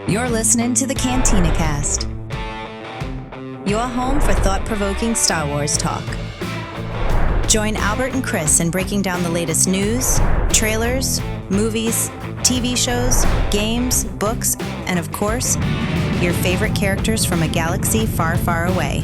You're listening to the Cantina Cast, your home for thought-provoking Star Wars talk. Join Albert and Chris in breaking down the latest news, trailers, movies, TV shows, games, books, and of course, your favorite characters from a galaxy far, far away.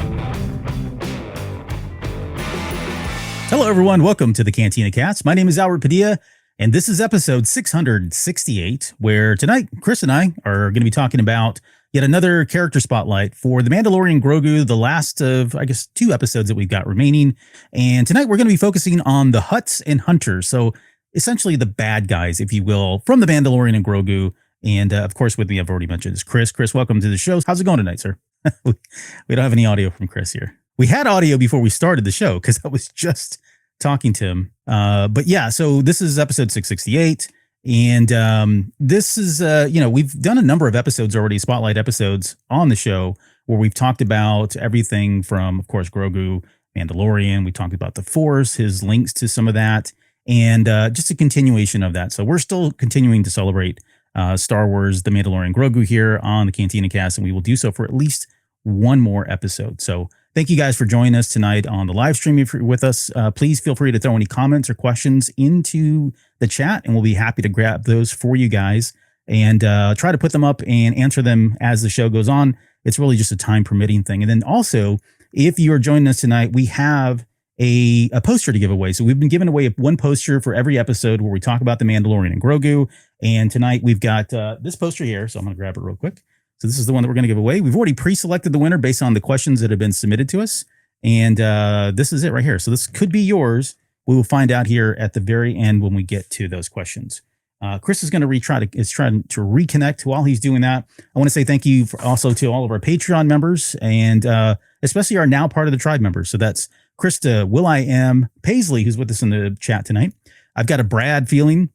Hello, everyone. Welcome to the Cantina Cast. My name is Albert Padilla, and this is episode 668, where tonight, Chris and I are going to be talking about yet another character spotlight for the Mandalorian and Grogu, the last of, I guess, 2 episodes that we've got remaining. And tonight we're going to be focusing on the Hutts and Hunters. So essentially the bad guys, if you will, from the Mandalorian and Grogu. And of course, with me, I've already mentioned is Chris. Chris, welcome to the show. How's it going tonight, sir? We don't have any audio from Chris here. We had audio before we started the show because I was just talking to him. But yeah, so this is episode 668. And this is, we've done a number of episodes already, spotlight episodes on the show where we've talked about everything from, of course, Grogu, Mandalorian. We talked about the Force, his links to some of that, and just a continuation of that. So we're still continuing to celebrate Star Wars, The Mandalorian Grogu here on the Cantina Cast, and we will do so for at least one more episode. So thank you guys for joining us tonight on the live stream. If you're with us, please feel free to throw any comments or questions into the chat, and we'll be happy to grab those for you guys and try to put them up and answer them as the show goes on. It's really just a time permitting thing. And then also, if you are joining us tonight, we have a poster to give away. So we've been giving away one poster for every episode where we talk about the Mandalorian and Grogu. And tonight we've got this poster here. So I'm going to grab it real quick. So this is the one that we're going to give away. We've already pre-selected the winner based on the questions that have been submitted to us. And this is it right here. So this could be yours. We will find out here at the very end when we get to those questions. Chris is going to trying to reconnect. While he's doing that, I want to say thank you also to all of our Patreon members and especially our now part of the tribe members. So that's Krista, Will.I.am, Paisley, who's with us in the chat tonight. I've got a Brad Feeling,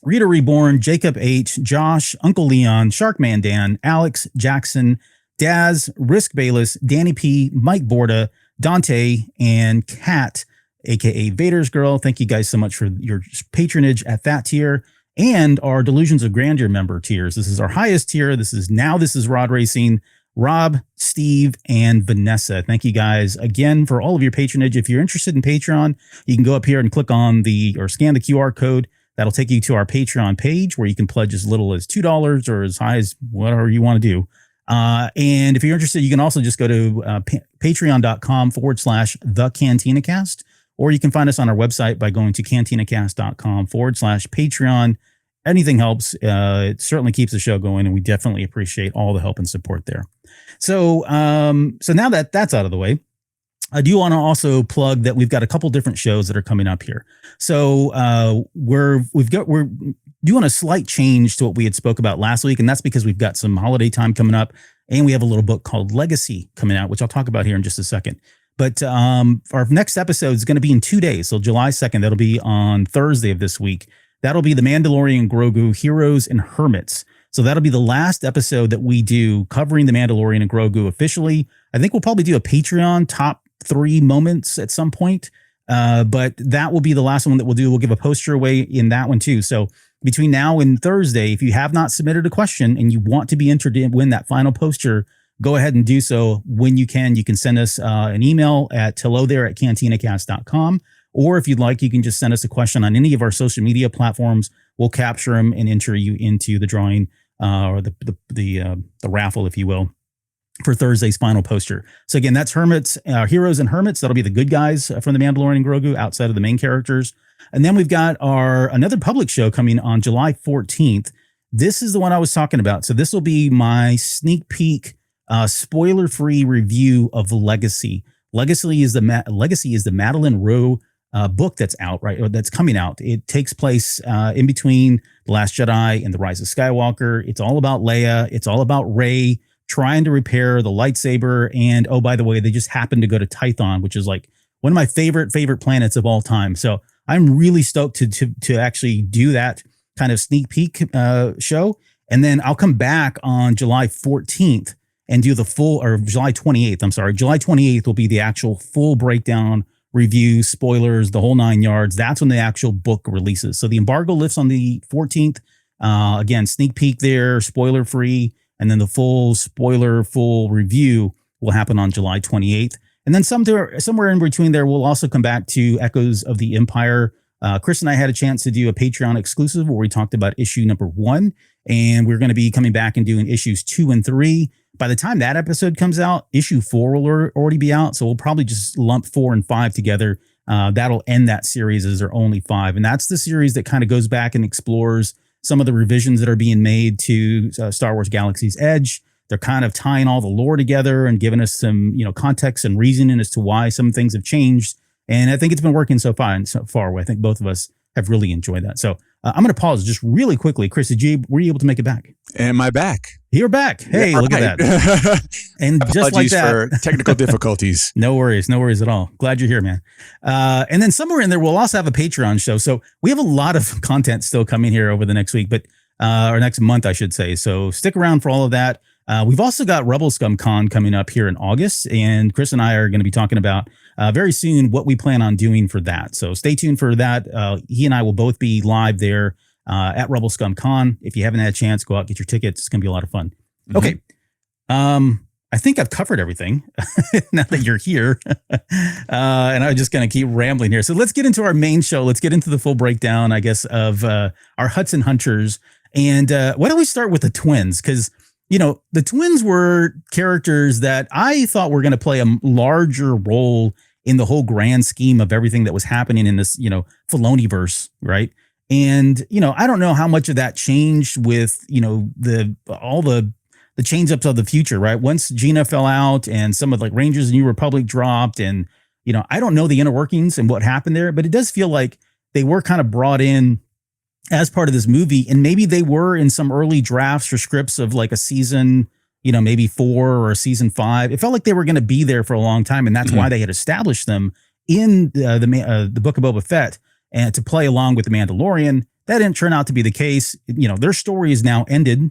Rita Reborn, Jacob H, Josh, Uncle Leon, Sharkman Dan, Alex, Jackson, Daz, Risk Bayless, Danny P, Mike Borda, Dante, and Kat, aka Vader's Girl. Thank you guys so much for your patronage at that tier and our Delusions of Grandeur member tiers. This is our highest tier. This is Rod Racing, Rob, Steve, and Vanessa. Thank you guys again for all of your patronage. If you're interested in Patreon, you can go up here and click on or scan the QR code. That'll take you to our Patreon page where you can pledge as little as $2 or as high as whatever you want to do. And if you're interested, you can also just go to patreon.com/thecantinacast, or you can find us on our website by going to cantinacast.com/Patreon. Anything helps. It certainly keeps the show going, and we definitely appreciate all the help and support there. So now that that's out of the way, I do want to also plug that we've got a couple different shows that are coming up here. So we're doing a slight change to what we had spoke about last week, and that's because we've got some holiday time coming up, and we have a little book called Legacy coming out, which I'll talk about here in just a second. But our next episode is going to be in 2 days, so July 2nd. That'll be on Thursday of this week. That'll be the Mandalorian and Grogu Heroes and Hermits. So that'll be the last episode that we do covering the Mandalorian and Grogu officially. I think we'll probably do a Patreon top 3 moments at some point. But that will be the last one that we'll do. We'll give a poster away in that one too. So between now and Thursday, if you have not submitted a question and you want to be entered to win that final poster, go ahead and do so when you can. You can send us an email at hello@cantinacast.com. Or if you'd like, you can just send us a question on any of our social media platforms. We'll capture them and enter you into the drawing or the raffle, if you will, for Thursday's final poster. So again, that's Heroes and Hermits. That'll be the good guys from the Mandalorian and Grogu outside of the main characters. And then we've got another public show coming on July 14th. This is the one I was talking about. So this will be my sneak peek, spoiler-free review of Legacy. Legacy is the Madeline Rowe book that's out, right? Or that's coming out. It takes place in between The Last Jedi and The Rise of Skywalker. It's all about Leia. It's all about Rey trying to repair the lightsaber. And oh, by the way, they just happened to go to Tython, which is like one of my favorite planets of all time. So I'm really stoked to actually do that kind of sneak peek show. And then I'll come back on July 14th and do the full, or July 28th. I'm sorry. July 28th will be the actual full breakdown, review, spoilers, the whole 9 yards. That's when the actual book releases. So the embargo lifts on the 14th. Again, sneak peek there, spoiler free. And then the full spoiler, full review will happen on July 28th. And then somewhere in between there, we'll also come back to Echoes of the Empire. Chris and I had a chance to do a Patreon exclusive where we talked about issue number 1. And we're going to be coming back and doing issues 2 and 3. By the time that episode comes out, issue 4 will already be out. So we'll probably just lump 4 and 5 together. That'll end that series as there are only 5. And that's the series that kind of goes back and explores some of the revisions that are being made to Star Wars Galaxy's Edge. They're kind of tying all the lore together and giving us some, context and reasoning as to why some things have changed. And I think it's been working so far. And so far, I think both of us have really enjoyed that. So I'm going to pause just really quickly. Chris, were you able to make it back? Am I back? You're back. Hey, yeah, look at that. And just like that. For technical difficulties. No worries at all. Glad you're here, man. And then somewhere in there, we'll also have a Patreon show. So we have a lot of content still coming here over the next week, or next month, I should say. So stick around for all of that. We've also got Rebel Scum Con coming up here in August, and Chris and I are going to be talking about very soon what we plan on doing for that. So stay tuned for that. He and I will both be live there at Rebel Scum Con. If you haven't had a chance, go out, get your tickets. It's going to be a lot of fun. Mm-hmm. Okay. I think I've covered everything now that you're here. And I'm just going to keep rambling here. So let's get into our main show. Let's get into the full breakdown, I guess, of our Hudson Hunters. And why don't we start with the twins? Because the twins were characters that I thought were going to play a larger role in the whole grand scheme of everything that was happening in this, Filoniverse, right? And, I don't know how much of that changed with, all the change-ups of the future, right? Once Gina fell out and some of Rangers of the New Republic dropped and, I don't know the inner workings and what happened there, but it does feel like they were kind of brought in as part of this movie, and maybe they were in some early drafts or scripts of a season, maybe 4 or a season 5. It felt like they were going to be there for a long time, and that's why they had established them in the Book of Boba Fett and to play along with the Mandalorian. That didn't turn out to be the case. Their story is now ended.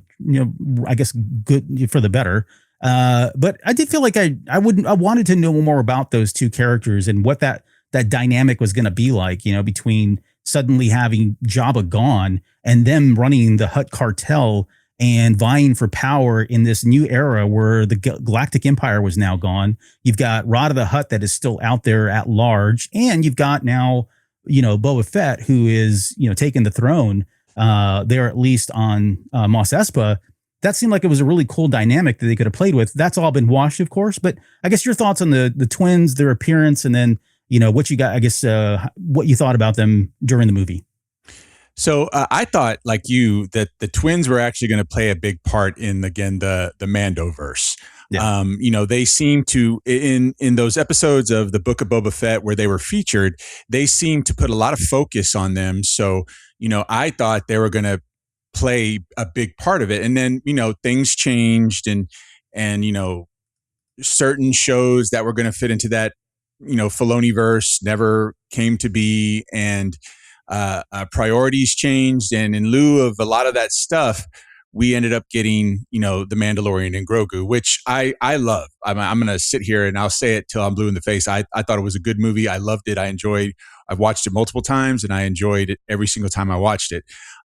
I guess good for the better. But I did feel like I wanted to know more about those two characters and what that dynamic was going to be like. Between suddenly having Jabba gone and them running the Hutt cartel and vying for power in this new era where the Galactic Empire was now gone. You've got Rada the Hutt that is still out there at large. And you've got now, Boba Fett, who is, taking the throne there, at least on Mos Espa. That seemed like it was a really cool dynamic that they could have played with. That's all been washed, of course. But I guess your thoughts on the twins, their appearance, and then what you got, I guess, what you thought about them during the movie. So I thought, like you, that the twins were actually going to play a big part in, again, the Mandoverse. Yeah. They seem to, in those episodes of the Book of Boba Fett where they were featured, they seemed to put a lot of focus on them. So, I thought they were going to play a big part of it. And then, things changed and certain shows that were going to fit into that, Filoniverse never came to be, and priorities changed. And in lieu of a lot of that stuff, we ended up getting, the Mandalorian and Grogu, which I love. I'm going to sit here and I'll say it till I'm blue in the face. I thought it was a good movie. I loved it. I've watched it multiple times and I enjoyed it every single time I watched it.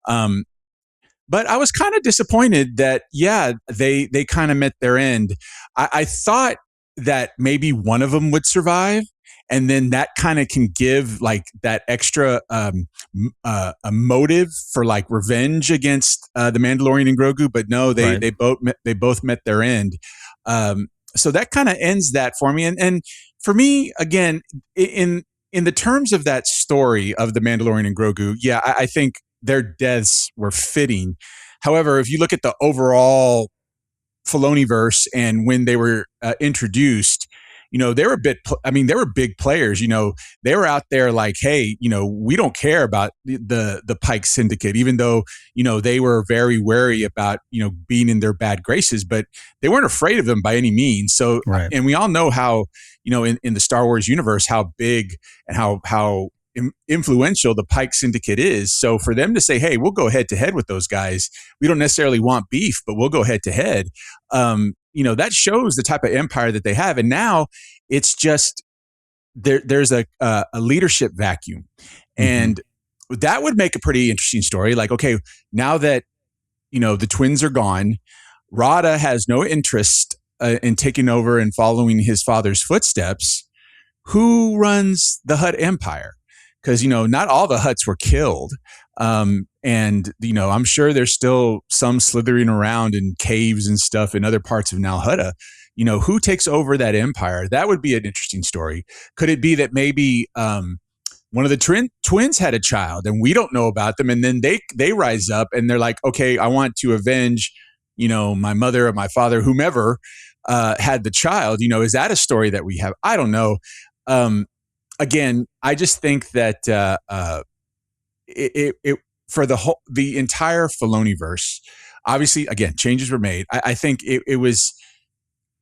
But I was kind of disappointed that, they kind of met their end. I thought that maybe one of them would survive, and then that kind of can give that extra a motive for revenge against the Mandalorian and Grogu. But no, they both met their end. So that kind of ends that for me. And for me, again, in the terms of that story of the Mandalorian and Grogu, I think their deaths were fitting. However, if you look at the overall Filoniverse and when they were introduced, they were they were big players. They were out there hey, we don't care about the Pike Syndicate, even though, they were very wary about, being in their bad graces, but they weren't afraid of them by any means. So, right. And we all know how, in the Star Wars universe, how big and how influential the Pike Syndicate is. So for them to say, hey, we'll go head to head with those guys. We don't necessarily want beef, but we'll go head to head. That shows the type of empire that they have. And now it's just there's a leadership vacuum. And that would make a pretty interesting story. Okay, now that, the twins are gone, Rada has no interest in taking over and following his father's footsteps. Who runs the Hutt Empire? Because, not all the Hutts were killed. And, I'm sure there's still some slithering around in caves and stuff in other parts of Nal Hutta. Who takes over that empire? That would be an interesting story. Could it be that maybe one of the twins had a child and we don't know about them, and then they rise up and they're like, okay, I want to avenge, my mother or my father, whomever had the child. Is that a story that we have? I don't know. Again, I just think that it for the entire Filoniverse, obviously, again, changes were made. I think it was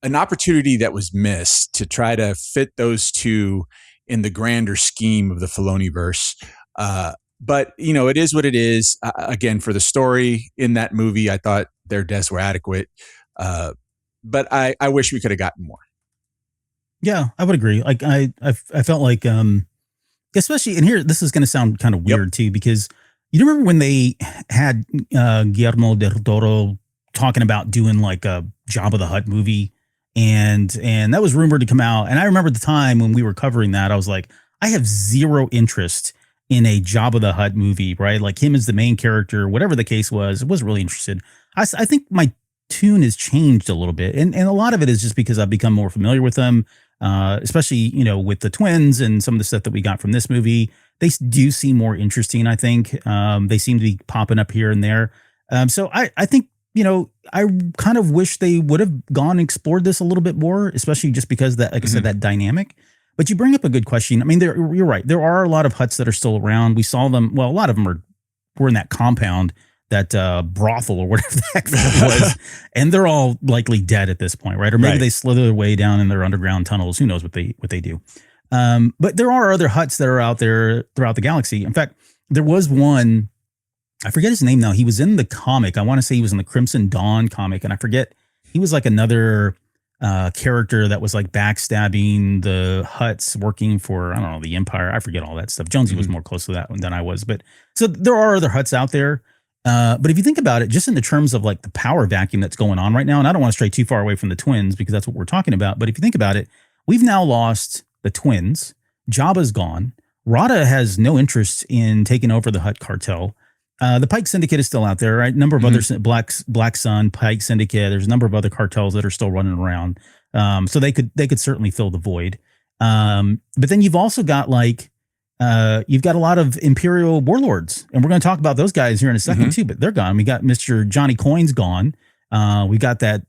an opportunity that was missed to try to fit those two in the grander scheme of the Filoniverse. But it is what it is. Again, for the story in that movie, I thought their deaths were adequate. But I wish we could have gotten more. Yeah, I would agree. Like I felt like, especially, and here, this is going to sound kind of weird too, because you remember when they had Guillermo del Toro talking about doing like a Jabba the Hutt movie, and that was rumored to come out. And I remember the time when we were covering that, I was like, I have zero interest in a Jabba the Hutt movie, right? Like him as the main character, whatever the case was, I wasn't really interested. I think my tune has changed a little bit, and a lot of it is just because I've become more familiar with them. Especially, with the twins and some of the stuff that we got from this movie, they do seem more interesting. I think they seem to be popping up here and there. So I think, I kind of wish they would have gone and explored this a little bit more, especially just because that, like I said, that dynamic. But you bring up a good question. I mean, you're right. There are a lot of Hutts that are still around. We saw them. Well, a lot of them were in that compound, that brothel or whatever the heck that was, and they're all likely dead at this point, right? Or maybe they slither their way down in their underground tunnels. Who knows what they do? But there are other Hutts that are out there throughout the galaxy. In fact, there was one, I forget his name now. He was in the comic. I want to say he was in the Crimson Dawn comic, and I forget, he was like another character that was like backstabbing the Hutts, working for, I don't know, the Empire. I forget all that stuff. Jonesy was more close to that than I was, but so there are other Hutts out there. But if you think about it, just in the terms of like the power vacuum that's going on right now, and I don't want to stray too far away from the twins because that's what we're talking about. But if you think about it, we've now lost the twins. Jabba's gone. Rada has no interest in taking over the Hutt cartel. The Pike Syndicate is still out there, right? A number of other Black Sun, Pike Syndicate. There's a number of other cartels that are still running around. So they could certainly fill the void. But then you've also got you've got a lot of Imperial warlords, and we're going to talk about those guys here in a second too, but they're gone. We got Mr. Johnny Coin's gone. We got that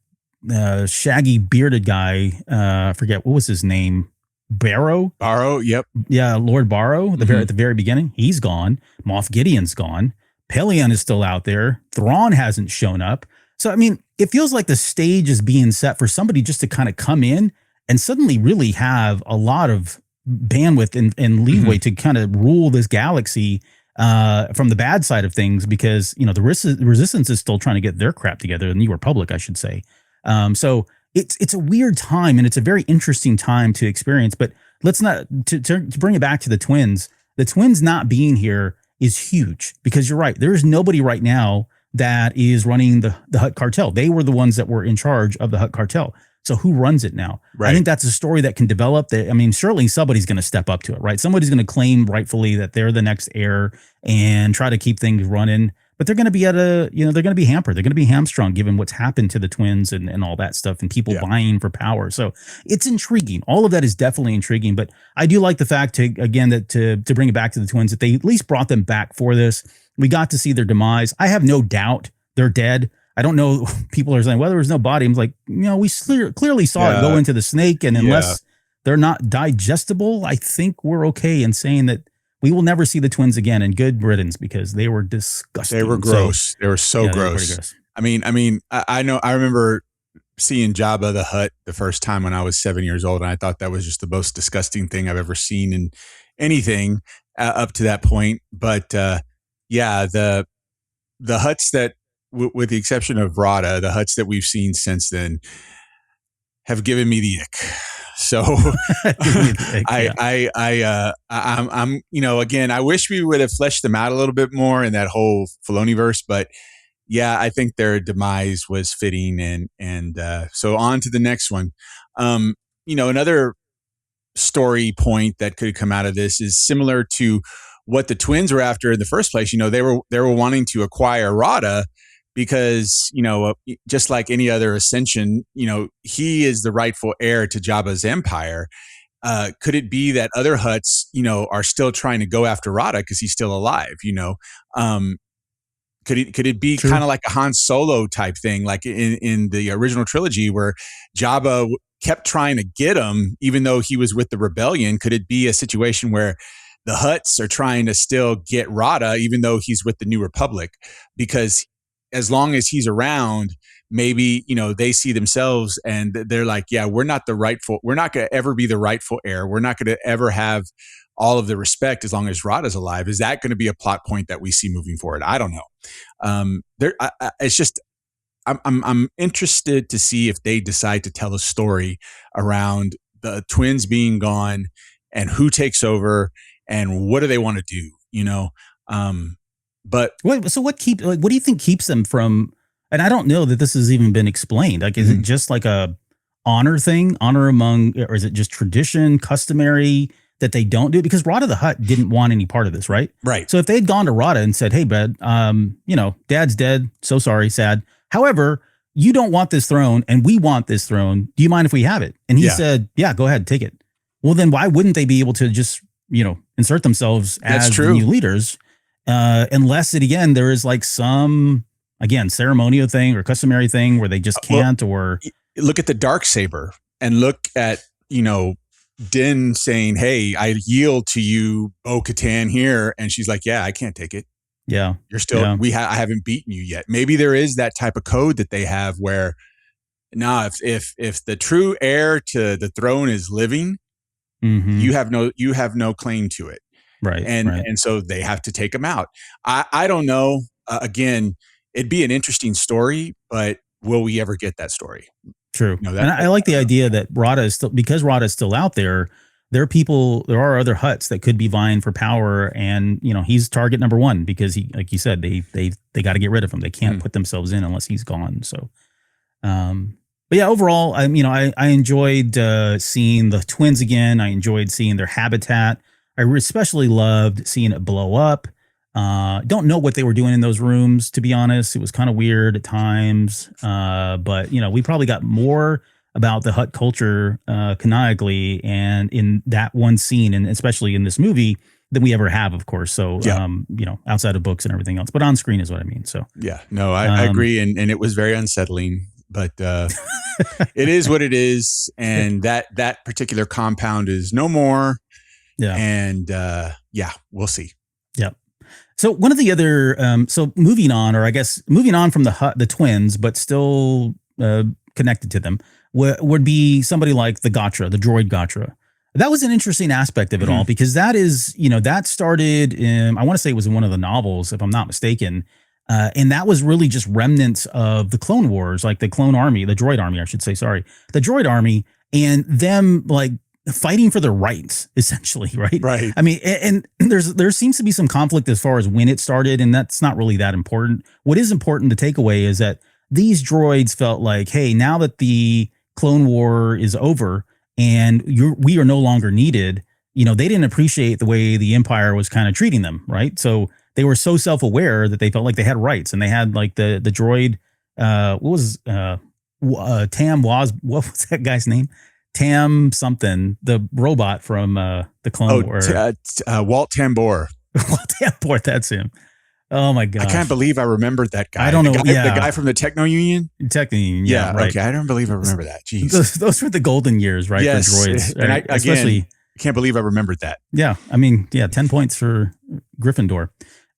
shaggy bearded guy. I forget, what was his name? Barrow? Yep. Yeah, Lord Barrow at the very beginning. He's gone. Moff Gideon's gone. Pelion is still out there. Thrawn hasn't shown up. So, I mean, it feels like the stage is being set for somebody just to kind of come in and suddenly really have a lot of bandwidth and leeway to kind of rule this galaxy from the bad side of things, because the resistance is still trying to get their crap together, the New Republic, I should say. So it's a weird time, and it's a very interesting time to experience. But let's not to bring it back to the twins. The twins not being here is huge, because you're right. There is nobody right now that is running the Hutt cartel. They were the ones that were in charge of the Hutt cartel. So who runs it now? Right. I think that's a story that can develop. I mean, certainly somebody's going to step up to it, right? Somebody's going to claim rightfully that they're the next heir and try to keep things running. But they're going to be they're going to be hampered. They're going to be hamstrung given what's happened to the twins and all that stuff, and people vying for power. So it's intriguing. All of that is definitely intriguing. But I do like the fact to bring it back to the twins, that they at least brought them back for this. We got to see their demise. I have no doubt they're dead. I don't know. People are saying, well, there was no body. I'm like, we clearly saw it go into the snake. And unless they're not digestible, I think we're okay in saying that we will never see the twins again, and good riddance, because they were disgusting. They were gross. They were so gross. Gross. I mean, I know, I remember seeing Jabba the Hutt the first time when I was 7 years old, and I thought that was just the most disgusting thing I've ever seen in anything up to that point. But the Hutts that, with the exception of Rada, the Hutts that we've seen since then have given me the ick. So I'm again, I wish we would have fleshed them out a little bit more in that whole Filoniverse, but yeah, I think their demise was fitting, and so on to the next one. Another story point that could come out of this is similar to what the twins were after in the first place. They were wanting to acquire Rada because just like any other ascension, he is the rightful heir to Jabba's empire. Could it be that other Hutts, are still trying to go after Rada because he's still alive? Could it be kind of like a Han Solo type thing, like in the original trilogy where Jabba kept trying to get him, even though he was with the rebellion? Could it be a situation where the Hutts are trying to still get Rada, even though he's with the New Republic? Because as long as he's around, maybe, they see themselves and they're like, yeah, we're not going to ever be the rightful heir. We're not going to ever have all of the respect as long as Rada's alive. Is that going to be a plot point that we see moving forward? I don't know. It's just, I'm interested to see if they decide to tell a story around the twins being gone and who takes over and what do they want to do, but what do you think keeps them from, and I don't know that this has even been explained. Like, is it just like a honor among, or is it just tradition, customary that they don't do? Because Rada the Hutt didn't want any part of this, right? Right. So if they'd gone to Rada and said, hey, bud, Dad's dead. So sorry, sad. However, you don't want this throne and we want this throne. Do you mind if we have it? And he said, yeah, go ahead, take it. Well, then why wouldn't they be able to just, insert themselves as the new leaders? Unless there is like some, again, ceremonial thing or customary thing where they just can't, or look at the Darksaber and look at, Din saying, hey, I yield to you, Bo-Katan here. And she's like, yeah, I can't take it. Yeah. You're still, I haven't beaten you yet. Maybe there is that type of code that they have where, if the true heir to the throne is living, you have no claim to it. Right. And so they have to take him out. I don't know. Again, it'd be an interesting story, but will we ever get that story? True. And I like the idea that Rada is still, because Rada is still out there. There are other Hutts that could be vying for power, and he's target number one because he, like you said, they got to get rid of him. They can't put themselves in unless he's gone. So, but yeah, overall, I enjoyed seeing the twins again. I enjoyed seeing their habitat. I especially loved seeing it blow up. Don't know what they were doing in those rooms, to be honest. It was kind of weird at times. But we probably got more about the Hutt culture canonically and in that one scene, and especially in this movie, than we ever have, of course. So, outside of books and everything else, but on screen is what I mean. So, yeah, no, I agree. And it was very unsettling, but it is what it is. And that particular compound is no more. Yeah. And we'll see. Yep. So one of the other, moving on from the twins, but still connected to them, would be somebody like the droid Gatra. That was an interesting aspect of it all, because that is, that started in, I want to say it was in one of the novels, if I'm not mistaken. And that was really just remnants of the Clone Wars, like the droid army, I should say, the droid army, and them like fighting for their rights, essentially, right? Right. I mean, and there seems to be some conflict as far as when it started, and that's not really that important. What is important to take away is that these droids felt like, hey, now that the Clone War is over and we are no longer needed, they didn't appreciate the way the Empire was kind of treating them, right? So they were so self-aware that they felt like they had rights, and they had like the droid, what was that guy's name? Tam something, the robot from the Clone Wars. Walt Tambor. Walt Tambor, that's him. Oh my god! I can't believe I remembered that guy. I don't know. The guy from the Techno Union. Yeah, right. Okay, I don't believe I remember that. Jeez, those were the golden years, right? Yes, for droids, and right? I can't believe I remembered that. Yeah, I mean, 10 points for Gryffindor.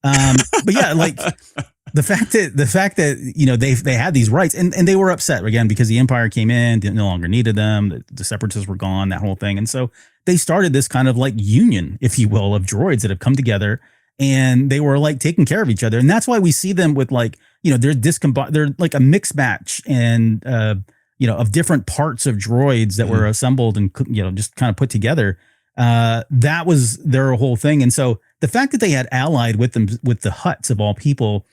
But yeah, like the fact that they had these rights, and they were upset again because the Empire came in, no longer needed them, the Separatists were gone, that whole thing, and so they started this kind of like union, if you will, of droids that have come together, and they were like taking care of each other, and that's why we see them with like they're like a mixed match and of different parts of droids that were assembled and just kind of put together. That was their whole thing, and so the fact that they had allied with them, with the Hutts of all people,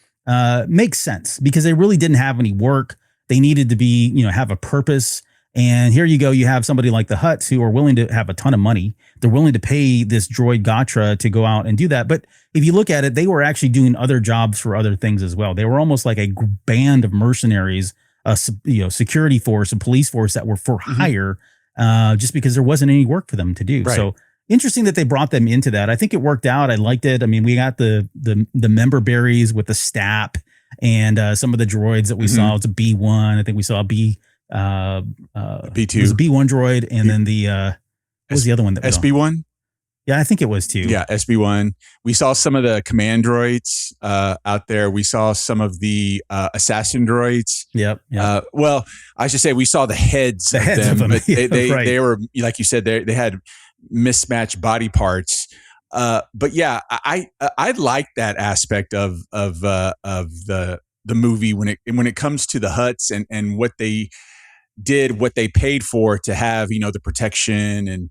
makes sense because they really didn't have any work. They needed to be, have a purpose. And here you go. You have somebody like the Hutts who are willing to have a ton of money. They're willing to pay this droid Gatra to go out and do that. But if you look at it, they were actually doing other jobs for other things as well. They were almost like a band of mercenaries, security force, a police force that were for hire, just because there wasn't any work for them to do. Right. So interesting that they brought them into that. I think it worked out. I liked it. I mean, we got the member berries with the stap and some of the droids that we saw. It's a B1. I think we saw a B2. It was a B1 droid, and then what was the other one that was SB1? Yeah, I think it was too. Yeah, SB1. We saw some of the command droids out there. We saw some of the assassin droids. Yep. Well, I should say we saw the heads of them. But they were, like you said, they had mismatched body parts. But yeah, I like that aspect of the movie when it comes to the Hutts and what they did, what they paid for to have, the protection and,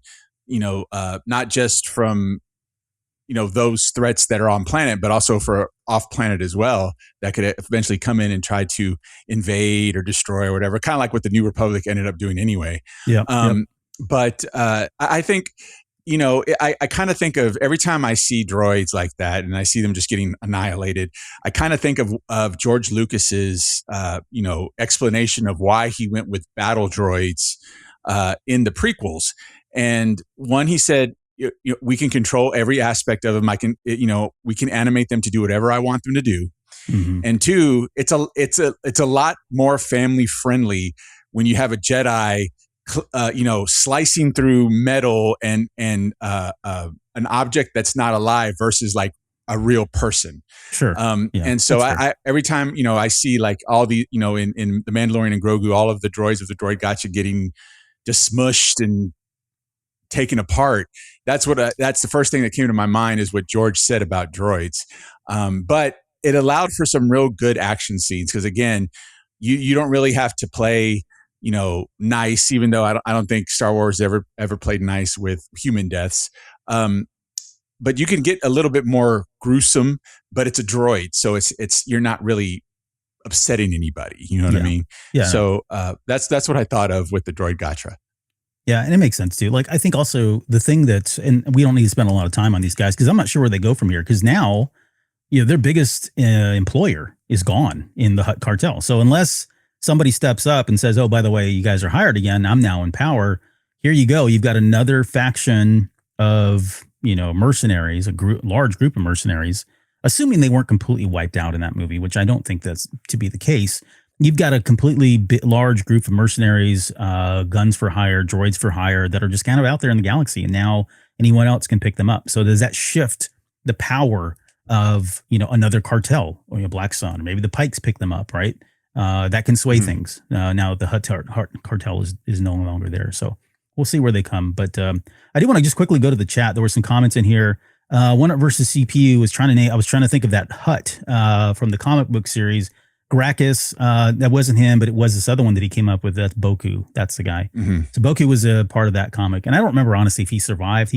not just from, those threats that are on planet, but also for off planet as well, that could eventually come in and try to invade or destroy or whatever, kind of like what the New Republic ended up doing anyway. Yeah. But I think, I kind of think of every time I see droids like that and I see them just getting annihilated, I kind of think of George Lucas's, explanation of why he went with battle droids in the prequels. And one, he said, we can control every aspect of them. We can animate them to do whatever I want them to do. Mm-hmm. And two, it's a lot more family friendly when you have a Jedi slicing through metal and an object that's not alive versus like a real person. Sure. And so I every time, I see like all the, in the Mandalorian and Grogu, all of the droids of the droid gotcha getting just smushed and taken apart. That's the first thing that came to my mind is what George said about droids. But it allowed for some real good action scenes. Cause again, you don't really have to play, nice, even though I don't think Star Wars ever played nice with human deaths. But you can get a little bit more gruesome, but it's a droid. So it's you're not really upsetting anybody. You know what I mean? Yeah. So that's what I thought of with the droid Gatra. Yeah. And it makes sense too. Like, I think also the thing and we don't need to spend a lot of time on these guys because I'm not sure where they go from here. Cause now, their biggest employer is gone in the Hutt cartel. So unless somebody steps up and says, oh, by the way, you guys are hired again, I'm now in power. Here you go. You've got another faction of, mercenaries, large group of mercenaries, assuming they weren't completely wiped out in that movie, which I don't think that's to be the case. You've got a completely large group of mercenaries, guns for hire, droids for hire that are just kind of out there in the galaxy. And now anyone else can pick them up. So does that shift the power of, another cartel or Black Sun, or maybe the Pikes pick them up, right? That can sway things. Now the Hutt cartel is no longer there. So we'll see where they come. But I do want to just quickly go to the chat. There were some comments in here. One versus CPU was I was trying to think of that Hutt from the comic book series. Gracchus, that wasn't him, but it was this other one that he came up with. That's Boku. That's the guy. Mm-hmm. So Boku was a part of that comic. And I don't remember, honestly, if he survived.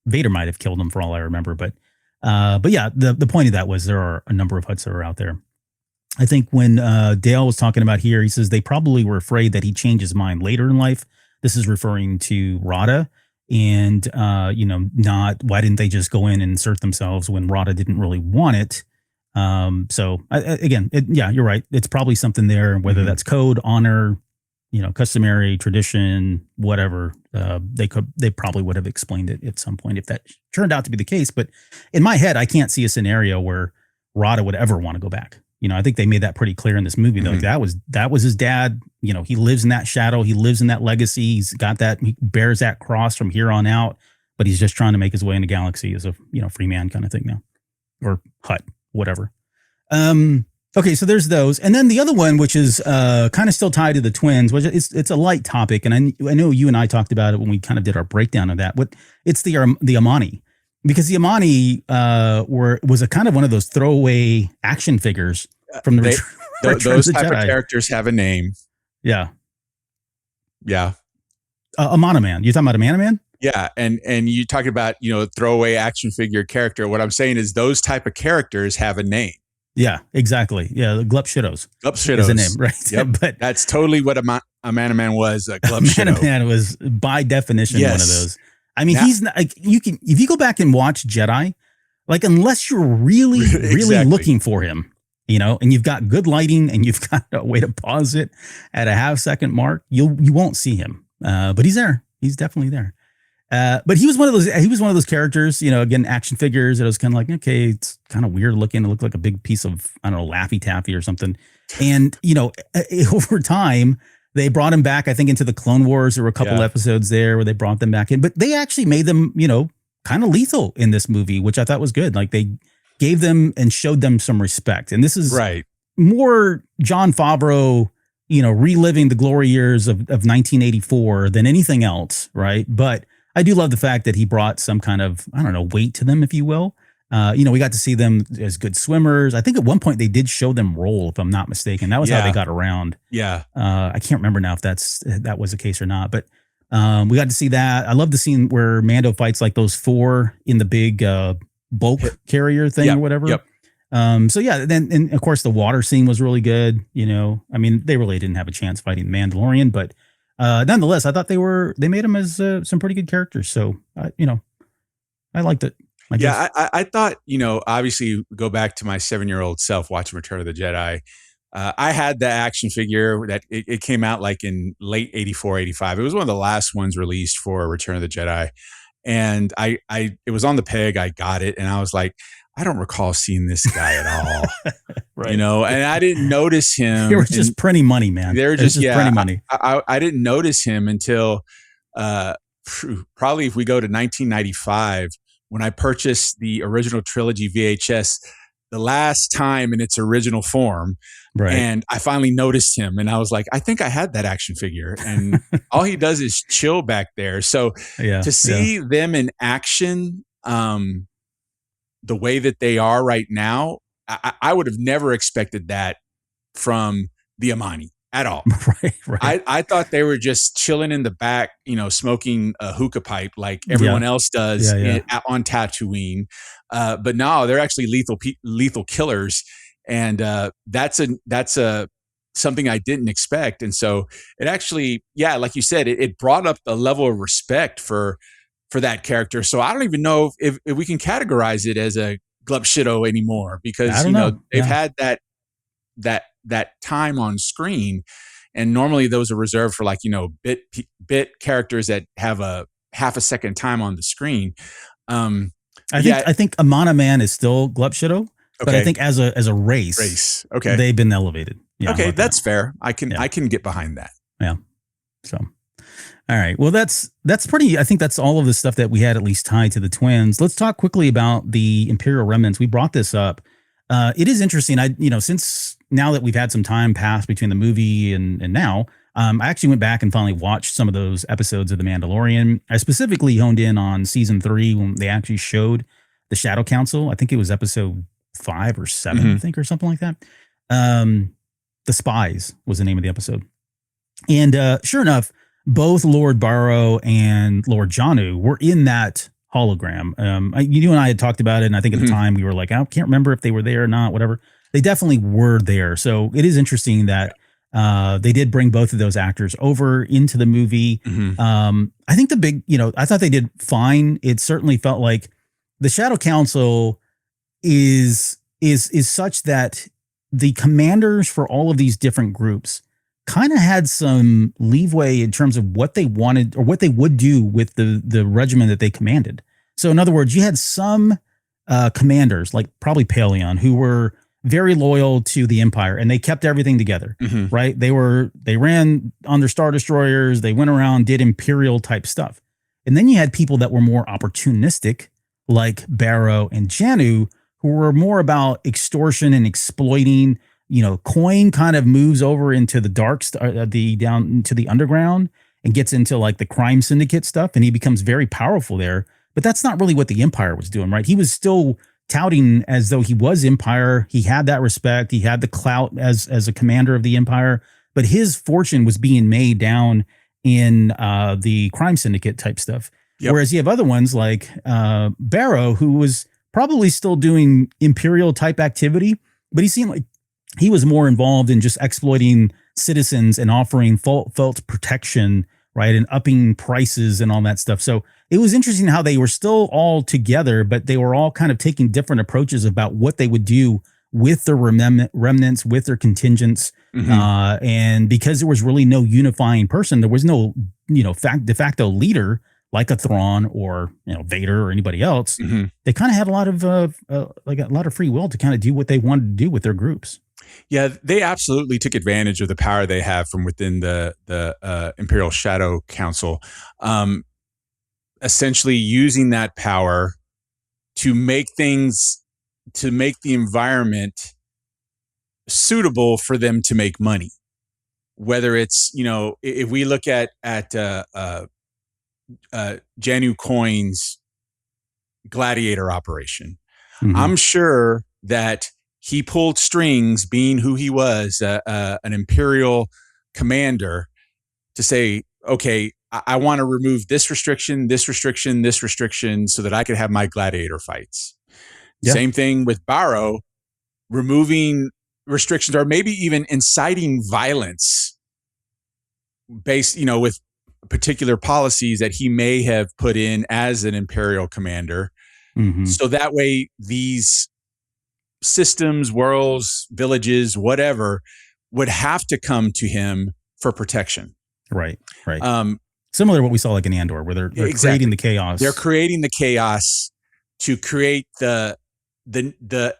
Vader might have killed him for all I remember. But yeah, the point of that was there are a number of Hutts that are out there. I think when Dale was talking about here, he says they probably were afraid that he'd change his mind later in life. This is referring to Rada. And, why didn't they just go in and insert themselves when Rada didn't really want it? So you're right. It's probably something there, whether that's code, honor, customary, tradition, whatever. They probably would have explained it at some point if that turned out to be the case. But in my head, I can't see a scenario where Rada would ever want to go back. I think they made that pretty clear in this movie. Mm-hmm. Like that was his dad. He lives in that shadow. He lives in that legacy. He's got that. He bears that cross from here on out. But he's just trying to make his way in the galaxy as a free man kind of thing now, or Hutt, whatever. Okay, so there's those, and then the other one, which is kind of still tied to the twins, which it's a light topic, and I know you and I talked about it when we kind of did our breakdown of that. It's the Amani. Because the Amani was a kind of one of those throwaway action figures from the those type of characters have a name. Yeah. Amana Man. You talking about Amana Man? Yeah, and you talk about throwaway action figure character. What I'm saying is those type of characters have a name. Yeah, exactly. Yeah, the Glup Shitos is the name, right? Yep. But that's totally what a man was. A Glup Shito. Man was by definition one of those. I mean, Now, he's not, like, you can, if you go back and watch Jedi, like, unless you're really, really Exactly. looking for him, you know, and you've got good lighting and you've got a way to pause it at a half-second mark, you won't see him. But he's there. He's definitely there. But he was one of those characters, you know, again, action figures. It was kind of like, okay, it's kind of weird looking. It looked like a big piece of, I don't know, Laffy Taffy or something. And, you know, over time, they brought him back, I think, into the Clone Wars. There were a couple episodes there where they brought them back in, but they actually made them, you know, kind of lethal in this movie, which I thought was good. Like, they gave them and showed them some respect. And this is more Jon Favreau, you know, reliving the glory years of 1984 than anything else. Right. But I do love the fact that he brought some kind of, I don't know, weight to them, if you will. You know, we got to see them as good swimmers. I think at one point they did show them roll, if I'm not mistaken. That was how they got around. Yeah. I can't remember now if that was the case or not, but we got to see that. I love the scene where Mando fights like those four in the big bulk carrier thing or whatever. Yep. So yeah, then, and of course the water scene was really good. You know, I mean, they really didn't have a chance fighting the Mandalorian, but nonetheless, I thought they made him as some pretty good characters. So, you know, I liked it. I thought, you know, obviously go back to my 7-year-old self watching Return of the Jedi. I had the action figure that it came out like in late 84, 85. It was one of the last ones released for Return of the Jedi. And it was on the peg. I got it. And I was like, I don't recall seeing this guy at all. Right. You know, and I didn't notice him. They were just printing money, man. They were just printing money. I didn't notice him until probably if we go to 1995, when I purchased the original trilogy VHS, the last time in its original form. Right. And I finally noticed him and I was like, I think I had that action figure. And all he does is chill back there. So to see them in action, the way that they are right now, I would have never expected that from the Amani at all. Right. I thought they were just chilling in the back, you know, smoking a hookah pipe like everyone else does on Tatooine. But no, they're actually lethal killers. And that's something I didn't expect. And so it actually, like you said, it brought up the level of respect for that character. So I don't even know if we can categorize it as a Glup Shito anymore, because you know they've had that time on screen, and normally those are reserved for, like, you know, bit characters that have a half a second time on the screen. I think Amana Man is still Glup Shito, but I think as a race, they've been elevated. Yeah, that's fair. I can get behind that. Yeah. So. All right. Well, that's pretty. I think that's all of the stuff that we had at least tied to the twins. Let's talk quickly about the Imperial remnants. We brought this up. It is interesting. Since now that we've had some time pass between the movie and now, I actually went back and finally watched some of those episodes of The Mandalorian. I specifically honed in on season 3 when they actually showed the Shadow Council. I think it was episode 5 or 7, I think, or something like that. The Spies was the name of the episode. And sure enough, both Lord Barrow and Lord Janu were in that hologram. You and I had talked about it, and I think at the time we were like, I can't remember if they were there or not, whatever. They definitely were there. So it is interesting that they did bring both of those actors over into the movie. I think the big, I thought they did fine. It certainly felt like the Shadow Council is such that the commanders for all of these different groups kind of had some leeway in terms of what they wanted or what they would do with the regiment that they commanded. So in other words, you had some commanders, like probably Paleon, who were very loyal to the Empire, and they kept everything together, right? They ran on their Star Destroyers. They went around, did Imperial type stuff. And then you had people that were more opportunistic, like Barrow and Janu, who were more about extortion and exploiting. Coin kind of moves over into the down into the underground and gets into like the crime syndicate stuff, and he becomes very powerful there. But that's not really what the Empire was doing, right? He was still touting as though he was Empire. He had that respect. He had the clout as a commander of the Empire, but his fortune was being made down in the crime syndicate type stuff. Yep. Whereas you have other ones like Barrow, who was probably still doing Imperial type activity, but he seemed like he was more involved in just exploiting citizens and offering false protection, right, and upping prices and all that stuff. So it was interesting how they were still all together, but they were all kind of taking different approaches about what they would do with their remnants, with their contingents. And because there was really no unifying person, there was no, de facto leader like a Thrawn or Vader or anybody else. They kind of had a lot of free will to kind of do what they wanted to do with their groups. Yeah, they absolutely took advantage of the power they have from within the Imperial Shadow Council, essentially using that power to make the environment suitable for them to make money. Whether it's, if we look at Janu Coin's gladiator operation, I'm sure that he pulled strings, being who he was, an Imperial commander, to say, okay, I want to remove this restriction, this restriction, this restriction, so that I could have my gladiator fights. Yeah. Same thing with Barrow, removing restrictions or maybe even inciting violence based, with particular policies that he may have put in as an Imperial commander. So that way these systems, worlds, villages, whatever, would have to come to him for protection. Right. Similar to what we saw like in Andor, where they're creating the chaos. They're creating the chaos to create the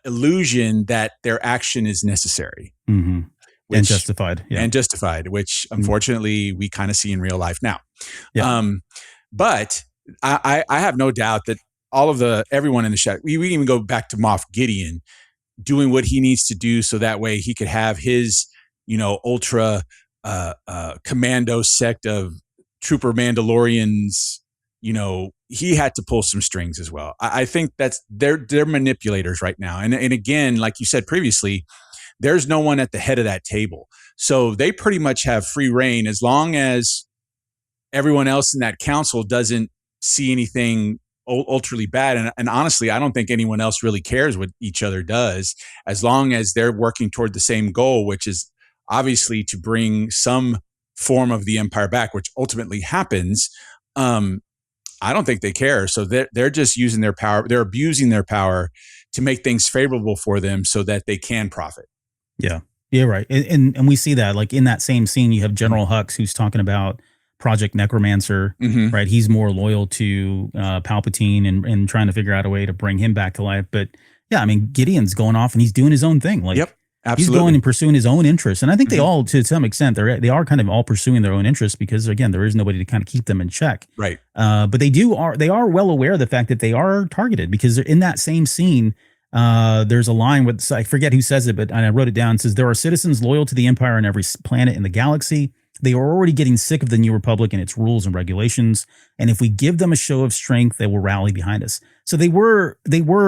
illusion that their action is necessary. And justified. Yeah. And justified, which unfortunately we kind of see in real life now. Yeah. But I have no doubt that everyone in the shadow, we even go back to Moff Gideon doing what he needs to do so that way he could have his, ultra commando sect of trooper Mandalorians. He had to pull some strings as well. I think that's they're manipulators right now. And again, like you said previously, there's no one at the head of that table. So they pretty much have free reign as long as everyone else in that council doesn't see anything ultraly bad. And honestly, I don't think anyone else really cares what each other does, as long as they're working toward the same goal, which is obviously to bring some form of the Empire back, which ultimately happens. I don't think they care. So they're just using their power. They're abusing their power to make things favorable for them so that they can profit. Yeah. Yeah. Right. And we see that like in that same scene, you have General Hux, who's talking about Project Necromancer, right? He's more loyal to Palpatine and trying to figure out a way to bring him back to life. But yeah, I mean, Gideon's going off and he's doing his own thing. Like, yep, absolutely. He's going and pursuing his own interests. And I think they all, to some extent, they are kind of all pursuing their own interests because, again, there is nobody to kind of keep them in check. Right. But they are well aware of the fact that they are targeted, because in that same scene, there's a line with, I forget who says it, but I wrote it down. It says, there are citizens loyal to the Empire on every planet in the galaxy. They are already getting sick of the New Republic and its rules and regulations. And if we give them a show of strength, they will rally behind us. So they were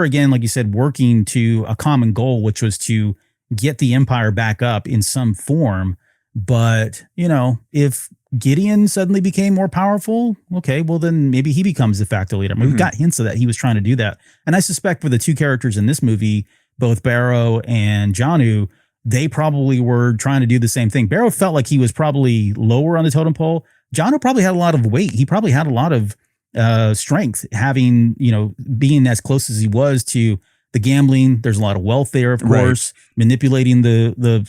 again, like you said, working to a common goal, which was to get the Empire back up in some form. But, if Gideon suddenly became more powerful, okay, well, then maybe he becomes de facto leader. I mean, we've got hints of that. He was trying to do that. And I suspect for the two characters in this movie, both Barrow and Janu, they probably were trying to do the same thing. Barrow felt like he was probably lower on the totem pole. Janu probably had a lot of weight. He probably had a lot of strength, having, being as close as he was to the gambling. There's a lot of wealth there, of course, manipulating the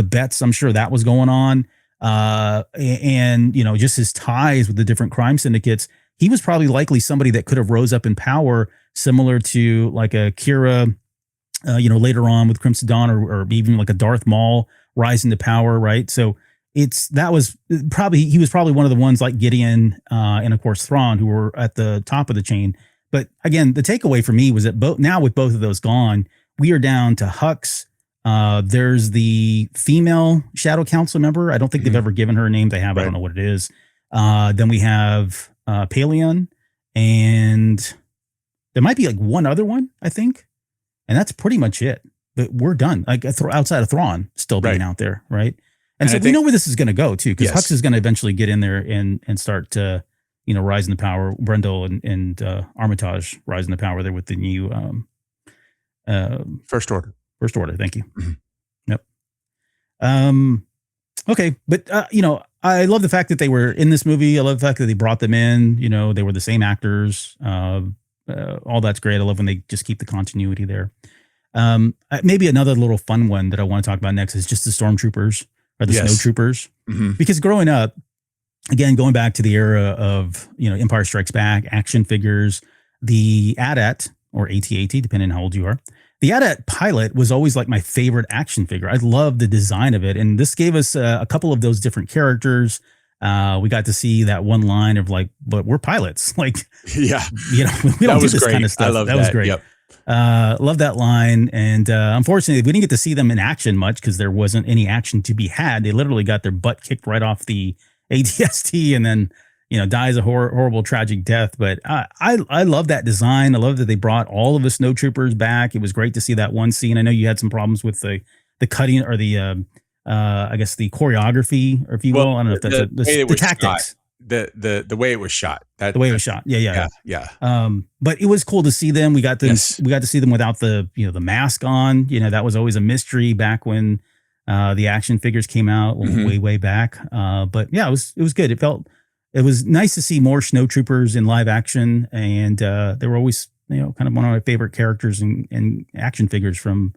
bets. I'm sure that was going on. And, just his ties with the different crime syndicates. He was probably likely somebody that could have rose up in power, similar to like a Kira, later on with Crimson Dawn, or even like a Darth Maul rising to power, right? So he was probably one of the ones like Gideon and of course Thrawn, who were at the top of the chain. But again, the takeaway for me was that now with both of those gone, we are down to Hux. There's the female Shadow Council member. I don't think they've ever given her a name. They have. Right. I don't know what it is. Then we have Paleon, and there might be like one other one, I think. And that's pretty much it. But we're done. Like outside of Thrawn still being out there, right? And so we know where this is going to go too, because Hux is going to eventually get in there and start to, rise in the power. Brendel and Armitage rise in the power there with the new First Order. First Order. Thank you. Mhm. Yep. Okay, but I love the fact that they were in this movie. I love the fact that they brought them in. They were the same actors. All that's great. I love when they just keep the continuity there. Maybe another little fun one that I want to talk about next is just the stormtroopers or the Yes. snowtroopers. Mhm. Because growing up, again, going back to the era of Empire Strikes Back, action figures, the AT-AT or AT-AT, depending on how old you are. The AT-AT pilot was always like my favorite action figure. I love the design of it, and this gave us a couple of those different characters. We got to see that one line of like, "But we're pilots." Like, Yeah, we don't do this great. kind of stuff. I love that was great. Yep. Love that line. And unfortunately, we didn't get to see them in action much because there wasn't any action to be had. They literally got their butt kicked right off the ATST and then, dies a horrible, tragic death. But I love that design. I love that they brought all of the snowtroopers back. It was great to see that one scene. I know you had some problems with the cutting or the, I guess the choreography, or if you will. I don't know if that's the tactics. Shot. The way it was shot. The way it was shot. Yeah. But it was cool to see them. We got to see them without the the mask on. That was always a mystery back when the action figures came out way back. But yeah, it was good. It was nice to see more snowtroopers in live action, and they were always kind of one of my favorite characters and action figures from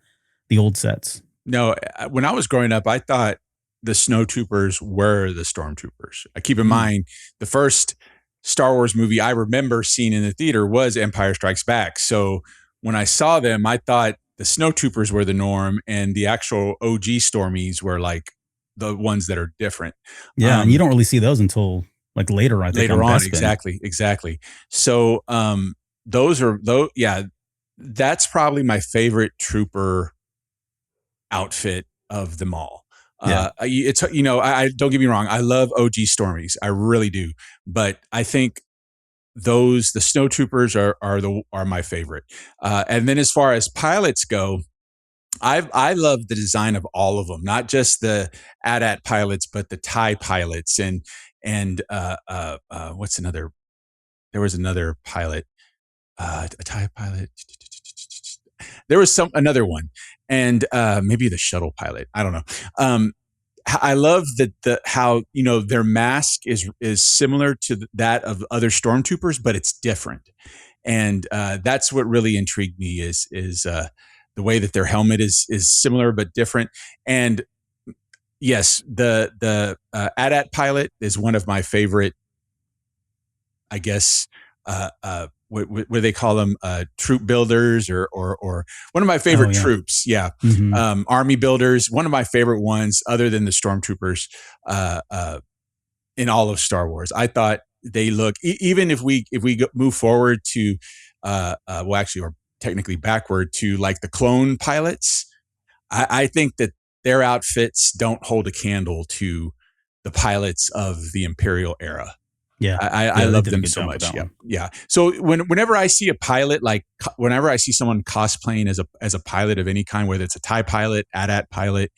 the old sets. No, when I was growing up, I thought the snowtroopers were the stormtroopers. I keep in mind the first Star Wars movie I remember seeing in the theater was Empire Strikes Back. So when I saw them, I thought the snowtroopers were the norm, and the actual OG Stormies were like the ones that are different. Yeah, and you don't really see those until like later. I think later on, exactly. So that's probably my favorite trooper outfit of them all. Yeah. It's I don't get me wrong, I love OG Stormies, I really do, but I think the snowtroopers are my favorite. And then as far as pilots go, I love the design of all of them, not just the AT-AT pilots, but the TIE pilots and what's another? There was another pilot, a TIE pilot. There was another one, and maybe the shuttle pilot. I don't know. I love how their mask is similar to that of other stormtroopers, but it's different, and that's what really intrigued me is the way that their helmet is similar but different. And yes, the AT-AT pilot is one of my favorite, I guess. What do they call them? Troop builders or one of my favorite troops. Yeah. Mm-hmm. Army builders. One of my favorite ones other than the stormtroopers in all of Star Wars. I thought they look, even if we move forward to, or technically backward to like the clone pilots, I think that their outfits don't hold a candle to the pilots of the Imperial era. Yeah, I love them so much. Yeah. So whenever I see a pilot, whenever I see someone cosplaying as a pilot of any kind, whether it's a TIE pilot, AT-AT pilot,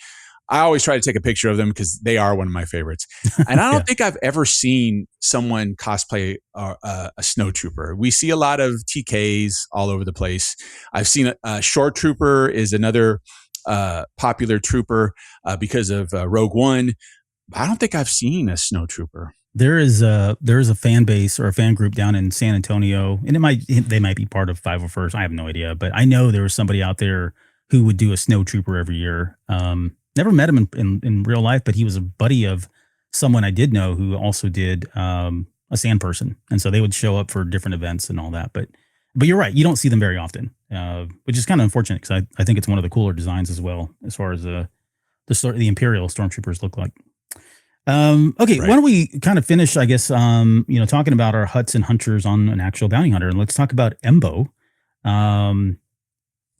I always try to take a picture of them because they are one of my favorites. And I don't think I've ever seen someone cosplay a snowtrooper. We see a lot of TKs all over the place. I've seen a short trooper is another popular trooper because of Rogue One. I don't think I've seen a snowtrooper. There is a fan base or a fan group down in San Antonio, and they might be part of 501st. I have no idea, but I know there was somebody out there who would do a snowtrooper every year. Never met him in real life, but he was a buddy of someone I did know who also did a sand person, and so they would show up for different events and all that. But you're right, you don't see them very often, which is kind of unfortunate because I think it's one of the cooler designs as well as far as the Imperial stormtroopers look like. Okay, right. Why don't we kind of finish, I guess, talking about our Hutts and Hunters on an actual bounty hunter, and let's talk about Embo.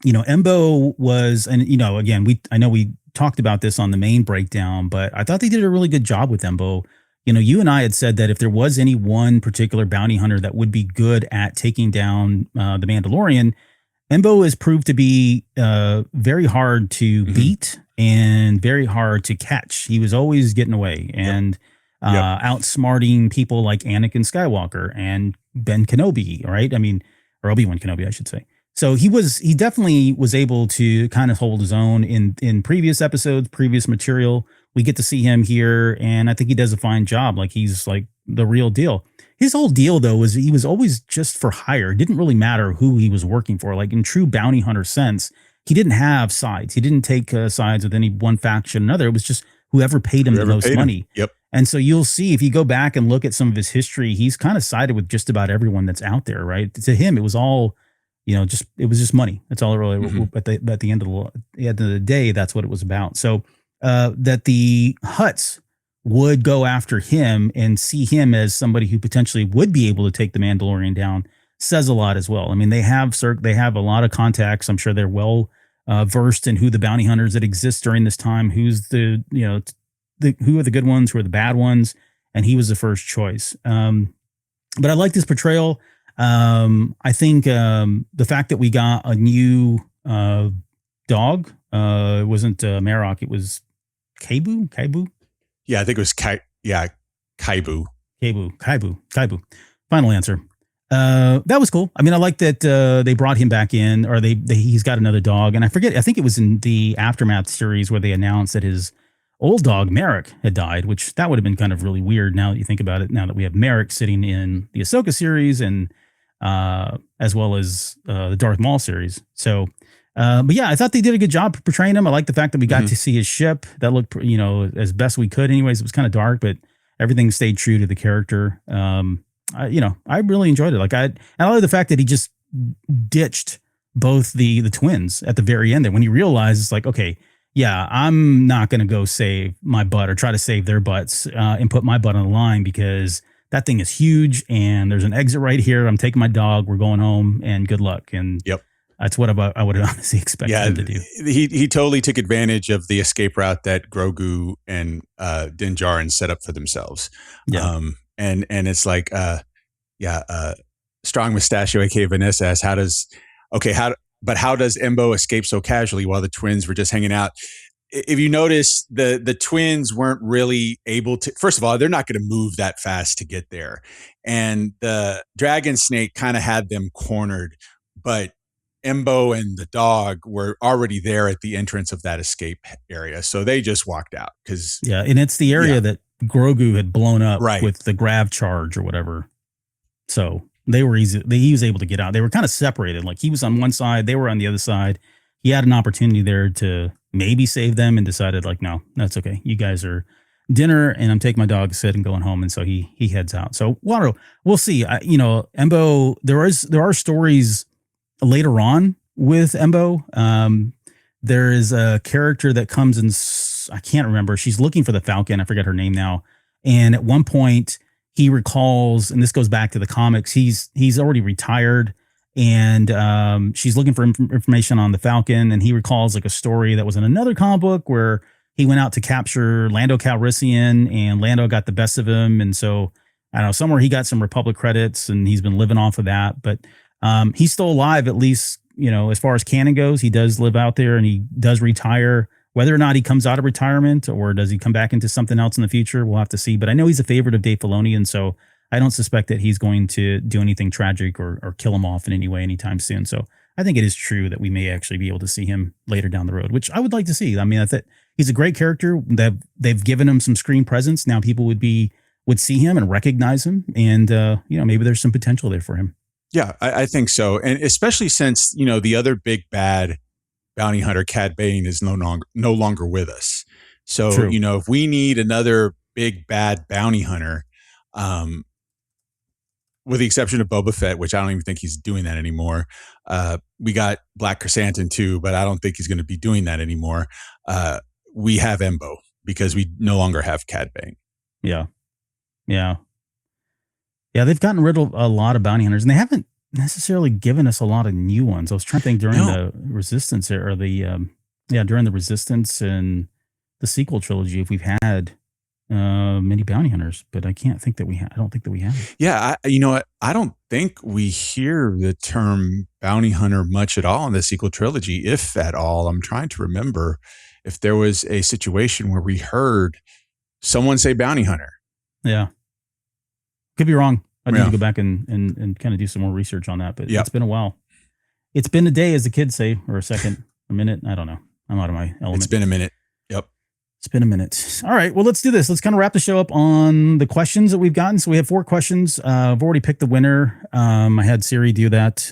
Embo was, and again, I know we talked about this on the main breakdown, but I thought they did a really good job with Embo. You and I had said that if there was any one particular bounty hunter that would be good at taking down the Mandalorian, Embo has proved to be very hard to beat and very hard to catch. He was always getting away and outsmarting people like Anakin Skywalker and Ben Kenobi, right? I mean, or Obi-Wan Kenobi, I should say. So he definitely was able to kind of hold his own in previous episodes, previous material. We get to see him here, and I think he does a fine job. Like, he's like the real deal. His whole deal, though, was he was always just for hire. It didn't really matter who he was working for. Like, in true bounty hunter sense, he didn't have sides. He didn't take sides with any one faction or another. It was just whoever paid him the most money. Yep. And so you'll see, if you go back and look at some of his history, he's kind of sided with just about everyone that's out there, right? To him, it was all, it was just money. That's all it really. At the end of the day, that's what it was about. So that the Hutts would go after him and see him as somebody who potentially would be able to take the Mandalorian down says a lot as well. I mean, they have a lot of contacts. I'm sure they're well versed in who the bounty hunters that exist during this time, who's who are the good ones, who are the bad ones, and he was the first choice. But I like this portrayal. I think the fact that we got a new dog, it wasn't Marok, it was Kaibu. Yeah, I think it was Kaibu. Kaibu. Final answer. That was cool. I mean, I like that they brought him back in, or he's got another dog, and I think it was in the Aftermath series where they announced that his old dog Merrick had died, which that would have been kind of really weird now that you think about it, now that we have Merrick sitting in the Ahsoka series and as well as the Darth Maul series. So but yeah, I thought they did a good job portraying him. I like the fact that we got to see his ship. That looked, as best we could. Anyways, it was kind of dark, but everything stayed true to the character. I really enjoyed it. I like the fact that he just ditched both the twins at the very end. And when he realized, it's like, okay, yeah, I'm not going to go save my butt or try to save their butts and put my butt on the line, because that thing is huge and there's an exit right here. I'm taking my dog. We're going home, and good luck. And yep. That's what I would honestly expect him to do. He totally took advantage of the escape route that Grogu and Din Djarin set up for themselves. Yeah. And it's like, Strong Mustachio, aka Vanessa, asks, how does Embo escape so casually while the twins were just hanging out? If you notice, the twins weren't really able to. First of all, they're not going to move that fast to get there, and the dragon snake kind of had them cornered, but Embo and the dog were already there at the entrance of that escape area. So they just walked out and it's the area that Grogu had blown up right. with the grav charge or whatever. So they were he was able to get out. They were kind of separated. Like, he was on one side, they were on the other side. He had an opportunity there to maybe save them, and decided, like, no, that's okay. You guys are dinner, and I'm taking my dog to sit and going home. And so he heads out. So we'll see. Embo, there are stories later on with Embo. There is a character that comes in, I can't remember. She's looking for the Falcon. I forget her name now. And at one point he recalls, and this goes back to the comics, he's already retired, and she's looking for information on the Falcon. And he recalls like a story that was in another comic book where he went out to capture Lando Calrissian, and Lando got the best of him. And so, I don't know, somewhere he got some Republic credits, and he's been living off of that. But he's still alive, at least, as far as canon goes. He does live out there, and he does retire. Whether or not he comes out of retirement or does he come back into something else in the future, we'll have to see. But I know he's a favorite of Dave Filoni, and so I don't suspect that he's going to do anything tragic or kill him off in any way anytime soon. So I think it is true that we may actually be able to see him later down the road, which I would like to see. I mean, he's a great character. They've given him some screen presence. Now people would see him and recognize him, and maybe there's some potential there for him. Yeah, I think so. And especially since, the other big bad bounty hunter, Cad Bane, is no longer with us. So, True. If we need another big bad bounty hunter, with the exception of Boba Fett, which I don't even think he's doing that anymore. We got Black Chrysanthemum too, but I don't think he's going to be doing that anymore. We have Embo, because we no longer have Cad Bane. Yeah. They've gotten rid of a lot of bounty hunters, and they haven't necessarily given us a lot of new ones. I was trying to think during the Resistance, or during the Resistance and the sequel trilogy, if we've had many bounty hunters, but I can't think that we have. I don't think that we have. Yeah, you know what? I don't think we hear the term bounty hunter much at all in the sequel trilogy, if at all. I'm trying to remember if there was a situation where we heard someone say bounty hunter. Yeah. Could be wrong. I need to go back and kind of do some more research on that, but it's been a while. It's been a day, as the kids say, or a second, a minute. I don't know. I'm out of my element. It's been a minute. Yep. It's been a minute. All right. Well, let's do this. Let's kind of wrap the show up on the questions that we've gotten. So we have 4 questions. I've already picked the winner. I had Siri do that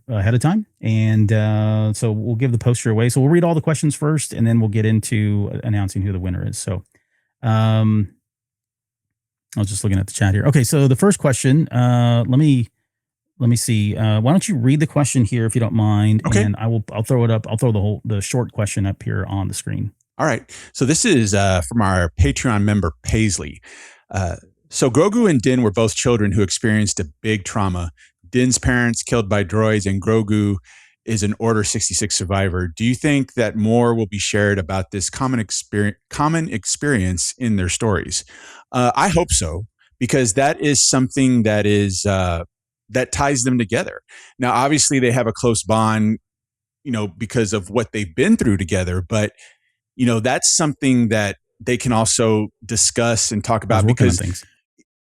ahead of time. And so we'll give the poster away. So we'll read all the questions first, and then we'll get into announcing who the winner is. So I was just looking at the chat here. Okay. So the first question, let me see. Why don't you read the question here, if you don't mind? Okay. And I'll throw it up. I'll throw the short question up here on the screen. All right. So this is from our Patreon member, Paisley. So Grogu and Din were both children who experienced a big trauma. Din's parents killed by droids, and Grogu is an Order 66 survivor. Do you think that more will be shared about this common experience in their stories? I hope so, because that is something that is that ties them together. Now, obviously, they have a close bond, because of what they've been through together, but that's something that they can also discuss and talk about, because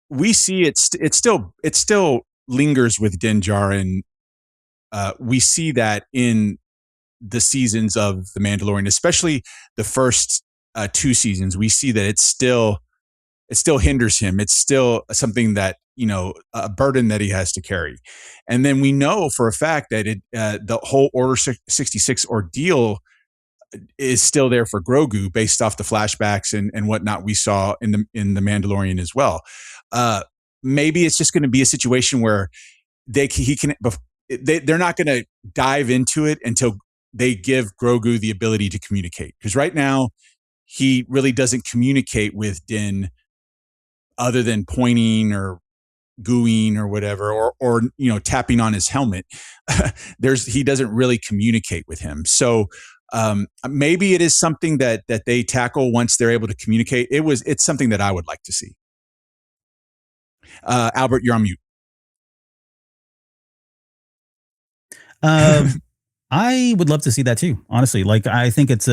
we see it still lingers with Din Djarin. We see that in the seasons of The Mandalorian, especially the first 2 seasons. We see that it still hinders him. It's still something that, a burden that he has to carry. And then we know for a fact that the whole Order 66 ordeal is still there for Grogu, based off the flashbacks and whatnot we saw in the Mandalorian as well. Maybe it's just going to be a situation where they're not going to dive into it until they give Grogu the ability to communicate. Because right now he really doesn't communicate with Din other than pointing or gooing or whatever, or tapping on his helmet. He doesn't really communicate with him. So maybe it is something that they tackle once they're able to communicate. It's something that I would like to see. Albert, you're on mute. I would love to see that too, honestly. Like, I think it's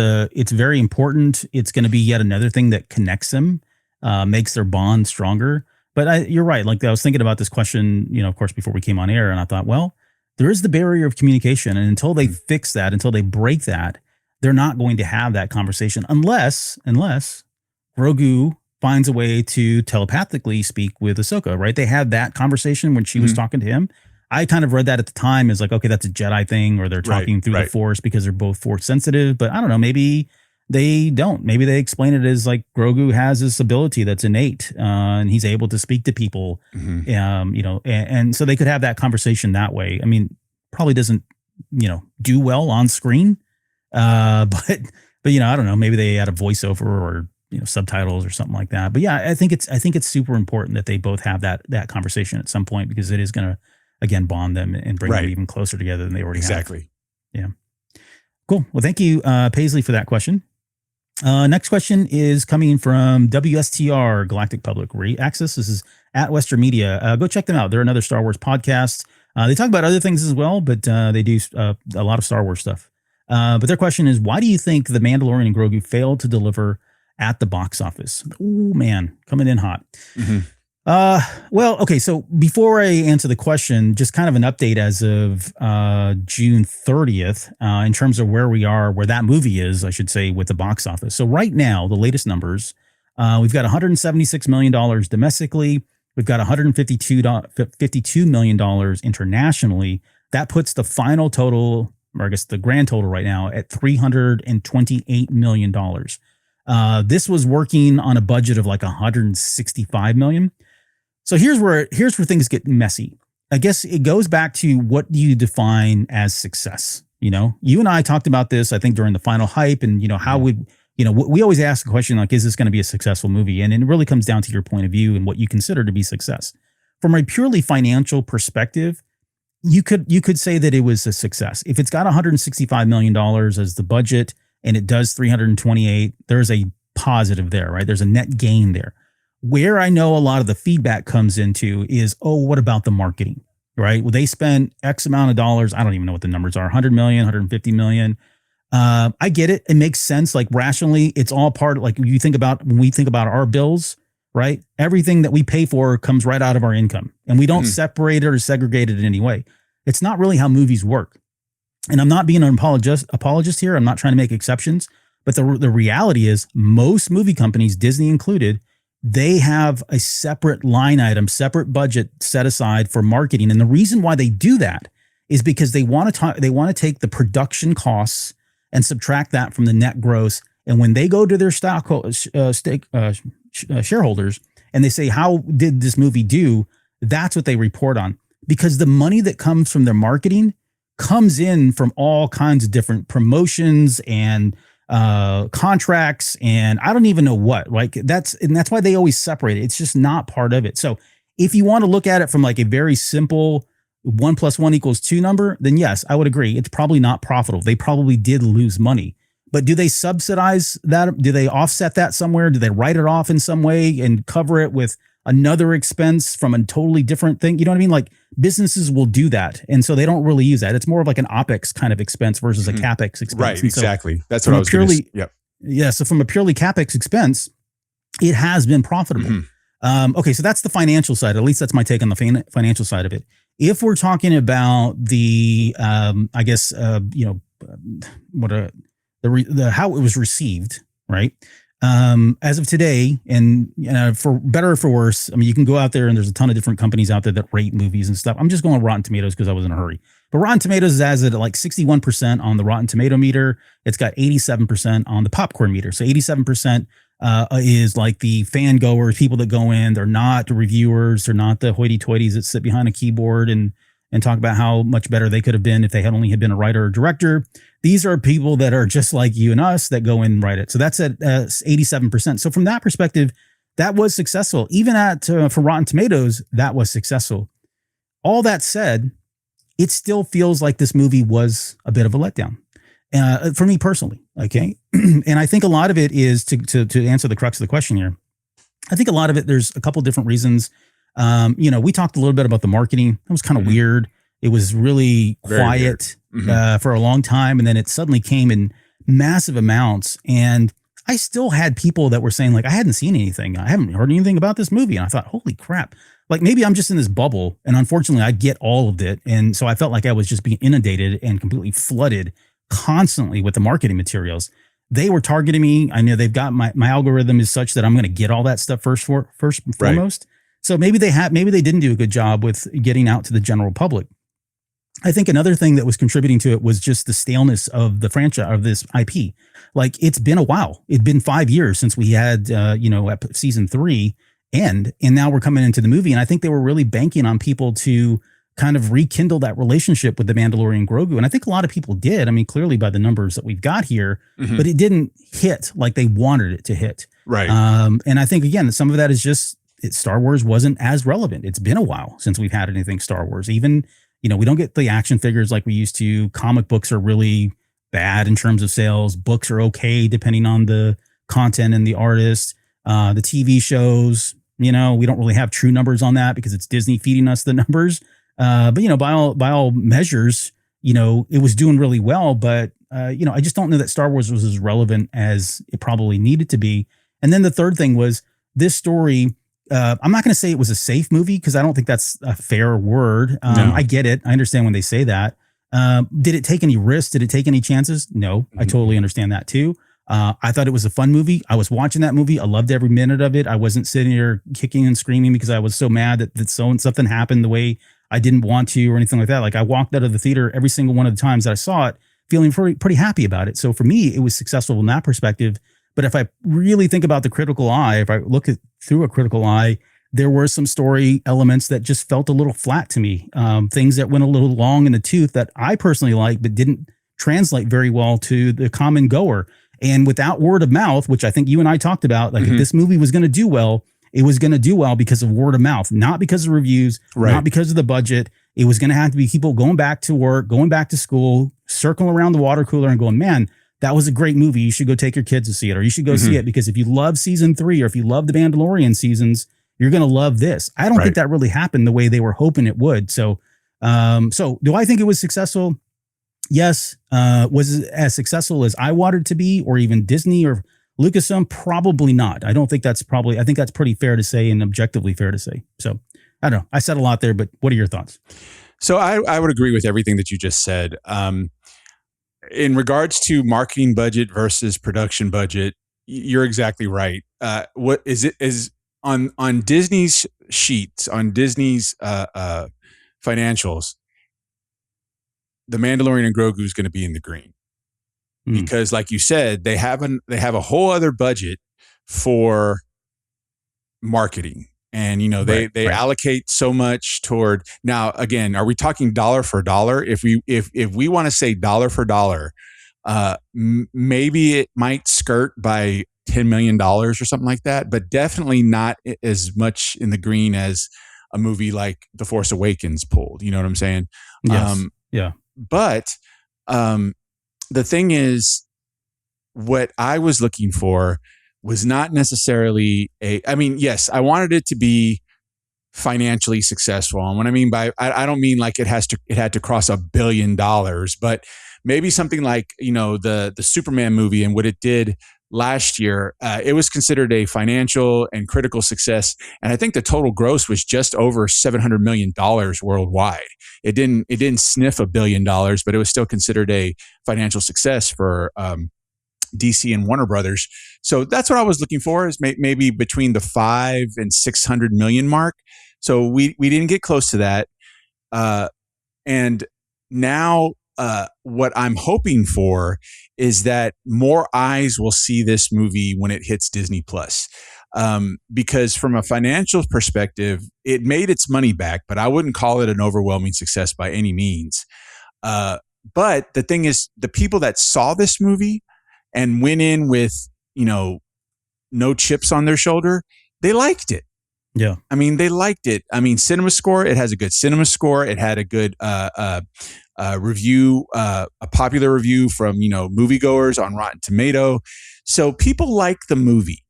very important. It's going to be yet another thing that connects them, makes their bond stronger. But you're right. Like, I was thinking about this question, of course, before we came on air, and I thought, well, there is the barrier of communication, and until they fix that, until they break that, they're not going to have that conversation unless Grogu finds a way to telepathically speak with Ahsoka, right? They had that conversation when she was talking to him. I kind of read that at the time as like, okay, that's a Jedi thing, or they're talking through the Force because they're both Force sensitive. But I don't know, maybe they don't. Maybe they explain it as like Grogu has this ability that's innate, and he's able to speak to people, and so they could have that conversation that way. I mean, probably doesn't, do well on screen, but I don't know. Maybe they add a voiceover or subtitles or something like that. But yeah, I think it's super important that they both have that conversation at some point, because it is going to, again, bond them and bring them even closer together than they already have. Exactly. Yeah. Cool. Well, thank you, Paisley, for that question. Next question is coming from WSTR Galactic Public Access. This is at Western Media. Go check them out. They're another Star Wars podcast. They talk about other things as well, but they do a lot of Star Wars stuff. But their question is, why do you think The Mandalorian and Grogu failed to deliver at the box office? Oh, man, coming in hot. Well, okay. So before I answer the question, just kind of an update as of June 30th, in terms of where we are, where that movie is, I should say, with the box office. So right now, the latest numbers, we've got $176 million domestically. We've got $52 million internationally. That puts the final total, or I guess the grand total right now, at $328 million. This was working on a budget of like $165 million. So here's where things get messy. I guess it goes back to, what do you define as success? You and I talked about this, I think, during the final hype, and how would, we always ask the question, like, is this going to be a successful movie? And it really comes down to your point of view and what you consider to be success. From a purely financial perspective, you could say that it was a success. If it's got $165 million as the budget and it does 328, there's a positive there, right? There's a net gain there. Where I know a lot of the feedback comes into is, what about the marketing, right? Well, they spent X amount of dollars. I don't even know what the numbers are, 100 million, 150 million. I get it. It makes sense. Like, rationally, it's all part of, like, when we think about our bills, right? Everything that we pay for comes right out of our income, and we don't separate it or segregate it in any way. It's not really how movies work. And I'm not being an apologist here. I'm not trying to make exceptions, but the reality is most movie companies, Disney included, they have a separate line item, separate budget set aside for marketing. And the reason why they do that is because they want to take the production costs and subtract that from the net gross. And when they go to their shareholders and they say, how did this movie do? That's what they report on, because the money that comes from their marketing comes in from all kinds of different promotions and contracts, and I don't even know what. Like that's why they always separate it. It's just not part of it. So if you want to look at it from like a very simple 1 + 1 = 2 number, then yes, I would agree. It's probably not profitable. They probably did lose money. But do they subsidize that? Do they offset that somewhere? Do they write it off in some way and cover it with another expense from a totally different thing? You know what I mean? Like businesses will do that. And so they don't really use that. It's more of like an OPEX kind of expense versus a CAPEX expense. Right, and exactly. That's what I was purely, yep. Yeah. So from a purely CAPEX expense, it has been profitable. Okay. So that's the financial side. At least that's my take on the financial side of it. If we're talking about the, I guess, how it was received, right? As of today, and for better or for worse, I mean, you can go out there and there's a ton of different companies out there that rate movies and stuff. I'm just going Rotten Tomatoes because I was in a hurry. But Rotten Tomatoes has it at like 61% on the Rotten Tomato meter. It's got 87% on the popcorn meter. So 87% is like the fan goers, people that go in. They're not the reviewers. They're not the hoity-toities that sit behind a keyboard and talk about how much better they could have been if they had only been a writer or director. These are people that are just like you and us that go in and write it. So that's at 87%. So from that perspective, that was successful. Even for Rotten Tomatoes, that was successful. All that said, it still feels like this movie was a bit of a letdown for me personally. Okay. And I think a lot of it is to answer the crux of the question here. I think a lot of it, there's a couple different reasons. We talked a little bit about the marketing. It was kind of weird. It was really quiet for a long time. And then it suddenly came in massive amounts. And I still had people that were saying like, I hadn't seen anything. I haven't heard anything about this movie. And I thought, holy crap. Like maybe I'm just in this bubble. And unfortunately I get all of it. And so I felt like I was just being inundated and completely flooded constantly with the marketing materials. They were targeting me. I know they've got my algorithm is such that I'm going to get all that stuff first and foremost. So maybe they didn't do a good job with getting out to the general public. I think another thing that was contributing to it was just the staleness of the franchise of this IP. Like it's been a while. It'd been 5 years since we had, season 3 end, and now we're coming into the movie. And I think they were really banking on people to kind of rekindle that relationship with the Mandalorian and Grogu. And I think a lot of people did. I mean, clearly by the numbers that we've got here, but it didn't hit like they wanted it to hit. Right. And I think, again, some of that is just Star Wars wasn't as relevant. It's been a while since we've had anything Star Wars. Even, we don't get the action figures like we used to. Comic books are really bad in terms of sales. Books are okay depending on the content and the artist. The TV shows, we don't really have true numbers on that because it's Disney feeding us the numbers. But by all measures, it was doing really well. But I just don't know that Star Wars was as relevant as it probably needed to be. And then the third thing was this story. I'm not going to say it was a safe movie because I don't think that's a fair word. No. I get it. I understand when they say that. Did it take any risks? Did it take any chances? No, I totally understand that too. I thought it was a fun movie. I was watching that movie. I loved every minute of it. I wasn't sitting here kicking and screaming because I was so mad that something happened the way I didn't want to or anything like that. Like I walked out of the theater every single one of the times that I saw it feeling pretty happy about it. So for me, it was successful in that perspective. But if I really think about the critical eye, if I look through a critical eye, there were some story elements that just felt a little flat to me. Things that went a little long in the tooth that I personally liked, but didn't translate very well to the common goer. And without word of mouth, which I think you and I talked about, like if this movie was going to do well, it was going to do well because of word of mouth, not because of reviews, not because of the budget. It was going to have to be people going back to work, going back to school, circling around the water cooler and going, man, that was a great movie. You should go take your kids to see it, or you should go see it because if you love season 3 or if you love the Mandalorian seasons, you're going to love this. I don't think that really happened the way they were hoping it would. So do I think it was successful? Yes. Was it as successful as I wanted it to be, or even Disney or Lucasfilm? Probably not. I think that's pretty fair to say and objectively fair to say. So I don't know. I said a lot there, but what are your thoughts? So I would agree with everything that you just said. in regards to marketing budget versus production budget, you're exactly right. What is it is on Disney's sheets, on Disney's financials, the Mandalorian and Grogu is going to be in the green because, like you said, they have a whole other budget for marketing. And they allocate so much toward. Now again, are we talking dollar for dollar? If we want to say dollar for dollar, maybe it might skirt by $10 million or something like that, but definitely not as much in the green as a movie like The Force Awakens pulled. You know what I'm saying? Yes. Yeah. But the thing is, what I was looking for was not necessarily yes, I wanted it to be financially successful. And what I mean by, I don't mean like it had to cross $1 billion, but maybe something like, the Superman movie and what it did last year, it was considered a financial and critical success. And I think the total gross was just over $700 million worldwide. It didn't sniff $1 billion, but it was still considered a financial success for, DC and Warner Brothers. So that's what I was looking for, is maybe between the 5 and 600 million mark. So we didn't get close to that. And now what I'm hoping for is that more eyes will see this movie when it hits Disney Plus. Because from a financial perspective, it made its money back, but I wouldn't call it an overwhelming success by any means. But the thing is, the people that saw this movie and went in with, no chips on their shoulder, they liked it. Yeah. I mean, they liked it. I mean, cinema score, it has a good cinema score. It had a good review, a popular review from, moviegoers on Rotten Tomato. So people like the movie.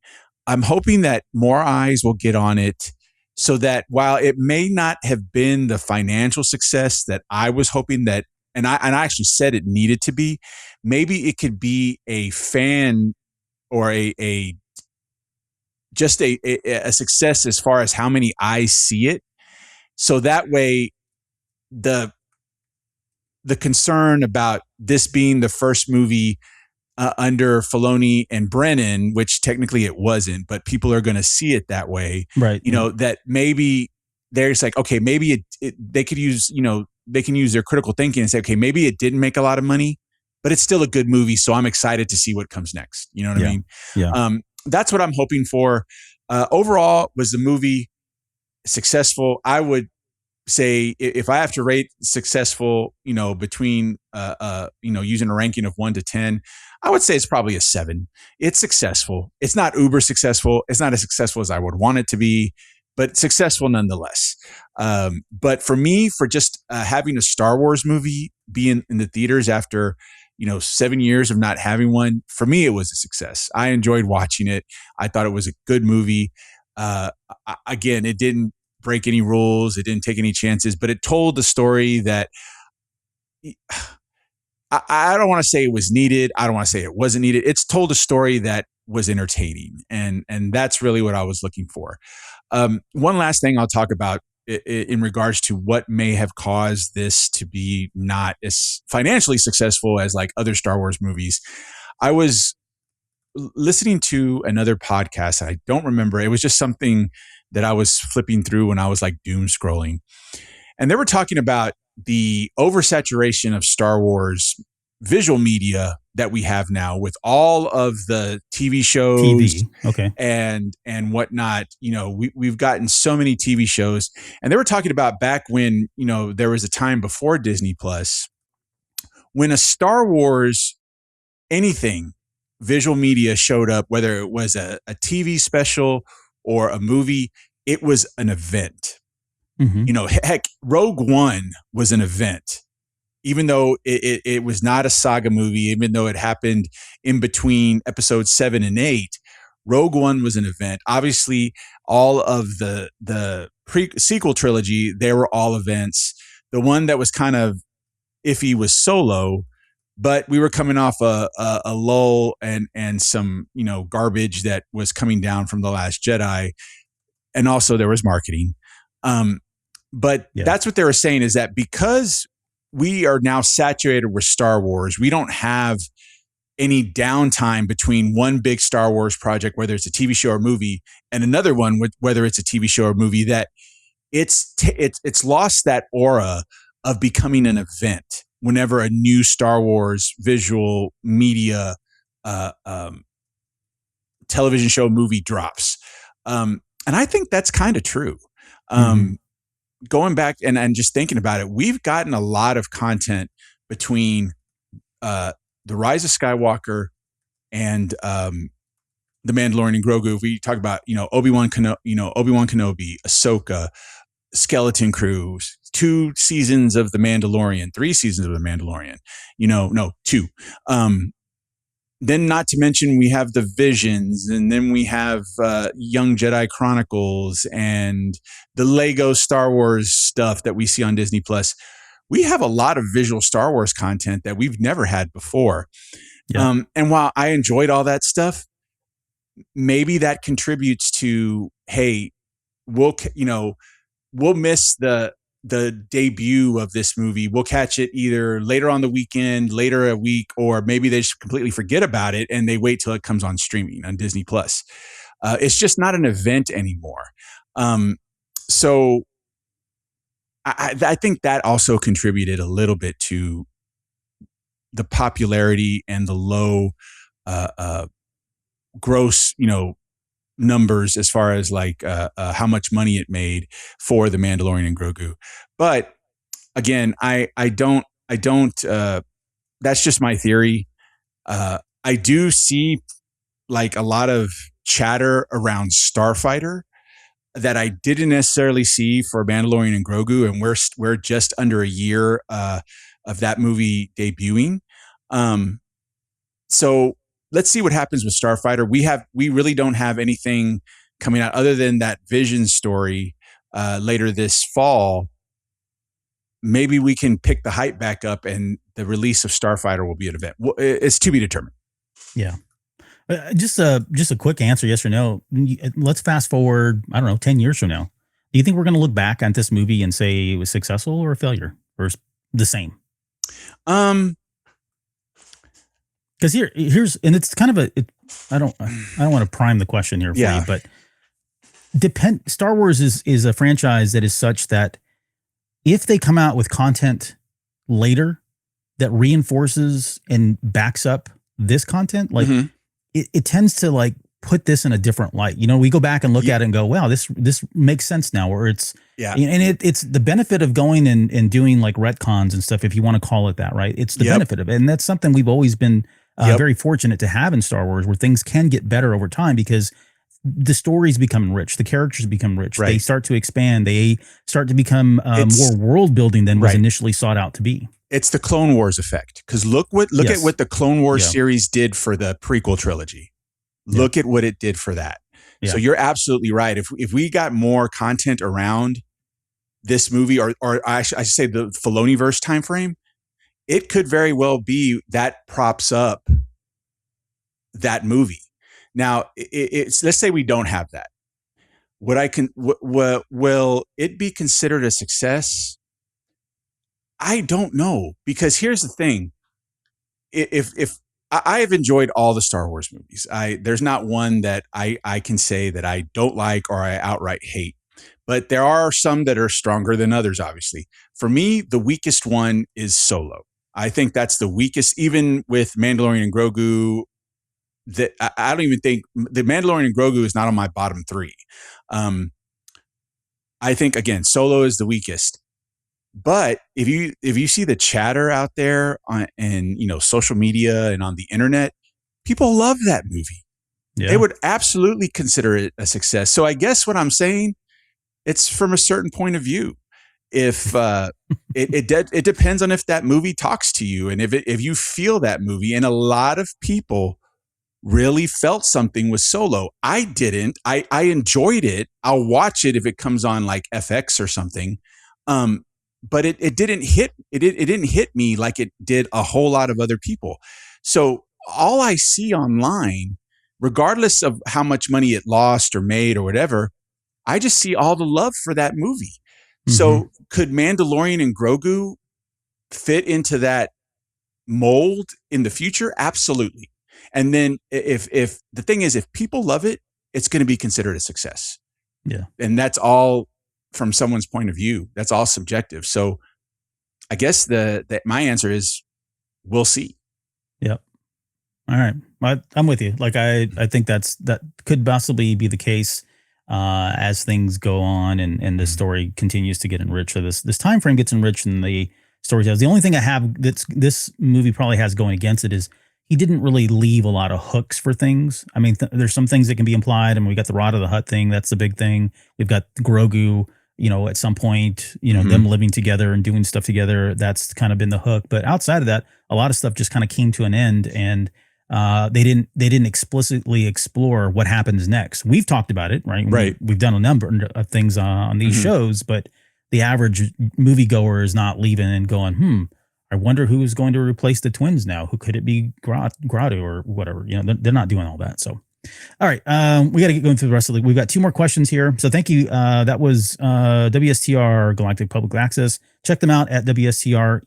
I'm hoping that more eyes will get on it, so that while it may not have been the financial success that I was hoping that, and I actually said it needed to be, maybe it could be a fan or a success as far as how many eyes see it. So that way, the concern about this being the first movie under Filoni and Brennan, which technically it wasn't, but people are going to see it that way. Right. That maybe there's like, okay, maybe they could use, they can use their critical thinking and say, okay, maybe it didn't make a lot of money, but it's still a good movie. So I'm excited to see what comes next. You know what I mean? Yeah. That's what I'm hoping for. Overall, was the movie successful? I would say, if I have to rate successful, between, using a ranking of 1 to 10, I would say it's probably a 7. It's successful. It's not uber successful. It's not as successful as I would want it to be, but successful nonetheless. But for me, for just having a Star Wars movie be in the theaters after, 7 years of not having one, for me, it was a success. I enjoyed watching it. I thought it was a good movie. Again, it didn't break any rules. It didn't take any chances, but it told the story that I don't want to say it was needed. I don't want to say it wasn't needed. It's told a story that was entertaining. And that's really what I was looking for. One last thing I'll talk about in regards to what may have caused this to be not as financially successful as like other Star Wars movies. I was listening to another podcast. I don't remember. It was just something that I was flipping through when I was like doom scrolling. And they were talking about the oversaturation of Star Wars visual media that we have now, with all of the TV shows okay, and whatnot. We've gotten so many TV shows, and they were talking about back when, there was a time before Disney Plus, when a Star Wars anything visual media showed up, whether it was a TV special or a movie, it was an event. Mm-hmm. Heck, Rogue One was an event, even though it was not a saga movie, even though it happened in between episodes 7 and 8. Rogue One was an event. Obviously, all of the sequel trilogy, they were all events. The one that was kind of iffy was Solo, but we were coming off a lull and some garbage that was coming down from The Last Jedi, and also there was marketing. But that's what they were saying, is that because we are now saturated with Star Wars. We don't have any downtime between one big Star Wars project, whether it's a TV show or movie, and another one, whether it's a TV show or movie, that it's lost that aura of becoming an event whenever a new Star Wars visual media television show movie drops. And I think that's kind of true. Going back and just thinking about it, we've gotten a lot of content between The Rise of Skywalker and The Mandalorian and Grogu. If we talk about, Obi-Wan Kenobi, Ahsoka, Skeleton Crew, 2 seasons of The Mandalorian, 3 seasons of The Mandalorian, 2. Then not to mention we have the Visions, and then we have Young Jedi Chronicles and the Lego Star Wars stuff that we see on Disney Plus. We have a lot of visual Star Wars content that we've never had before. Yeah. And while I enjoyed all that stuff, maybe that contributes to, hey, we'll miss the debut of this movie. We'll catch it either later on the weekend, later a week, or maybe they just completely forget about it and they wait till it comes on streaming on Disney Plus. It's just not an event anymore. So I think that also contributed a little bit to the popularity and the low gross, numbers as far as like how much money it made for The Mandalorian and Grogu. But again, I don't that's just my theory. I do see like a lot of chatter around Starfighter that I didn't necessarily see for Mandalorian and Grogu, and we're just under a year of that movie debuting. So let's see what happens with Starfighter. We really don't have anything coming out other than that Vision story later this fall. Maybe we can pick the hype back up, and the release of Starfighter will be an event. It's to be determined. Yeah. Just a quick answer, yes or no. Let's fast forward, 10 years from now. Do you think we're going to look back at this movie and say it was successful or a failure, or the same? Because here's and it's kind of I don't want to prime the question here for you, but Star Wars is a franchise that is such that if they come out with content later that reinforces and backs up this content, like it tends to like put this in a different light. We go back and look at it and go, wow, this makes sense now, or it's and it's the benefit of going and doing like retcons and stuff, if you want to call it that, right? It's the benefit of it. And that's something we've always been very fortunate to have in Star Wars, where things can get better over time because the stories become rich, the characters become rich, they start to expand, they start to become more world building than was initially sought out to be. It's the Clone Wars effect, because look at what the Clone Wars series did for the prequel trilogy. Look at what it did for that. So you're absolutely right. If we got more content around this movie, or I should say the Filoniverse timeframe, it could very well be that props up that movie. Now, let's say we don't have that. Will it be considered a success? I don't know, because here's the thing. If I have enjoyed all the Star Wars movies, there's not one that I can say that I don't like or I outright hate. But there are some that are stronger than others, obviously. For me, the weakest one is Solo. I think that's the weakest, even with Mandalorian and Grogu. That I don't even think the Mandalorian and Grogu is not on my bottom 3. I think, again, Solo is the weakest. But if you see the chatter out there on social media and on the internet, people love that movie. Yeah. They would absolutely consider it a success. So I guess what I'm saying, it's from a certain point of view. If it depends on if that movie talks to you, and if you feel that movie. And a lot of people really felt something with Solo. I didn't. I enjoyed it. I'll watch it if it comes on like FX or something. But it didn't hit. It didn't hit me like it did a whole lot of other people. So all I see online, regardless of how much money it lost or made or whatever, I just see all the love for that movie. Mm-hmm. So could Mandalorian and Grogu fit into that mold in the future? Absolutely. And then if the thing is, if people love it, it's going to be considered a success. Yeah. And that's all from someone's point of view. That's all subjective. So I guess my answer is we'll see. Yep. All right. I'm with you. Like, I think that could possibly be the case as things go on and the story continues to get enriched. So this time frame gets enriched and the story tells. The only thing I have this movie probably has going against it is he didn't really leave a lot of hooks for things. I mean, there's some things that can be implied. I mean, we got the Rod of the Hutt thing. That's the big thing. We've got Grogu, at some point, them living together and doing stuff together. That's kind of been the hook. But outside of that, a lot of stuff just kind of came to an end, and they didn't explicitly explore what happens next. We've talked about it, right? Right. We've done a number of things on these shows, but the average moviegoer is not leaving and going, I wonder who is going to replace the twins now. Who could it be? Grotto or whatever. They're not doing all that. So, all right, we got to get going through the rest of we've got 2 more questions here. So thank you. That was WSTR Galactic Public Access. Check them out at WSTR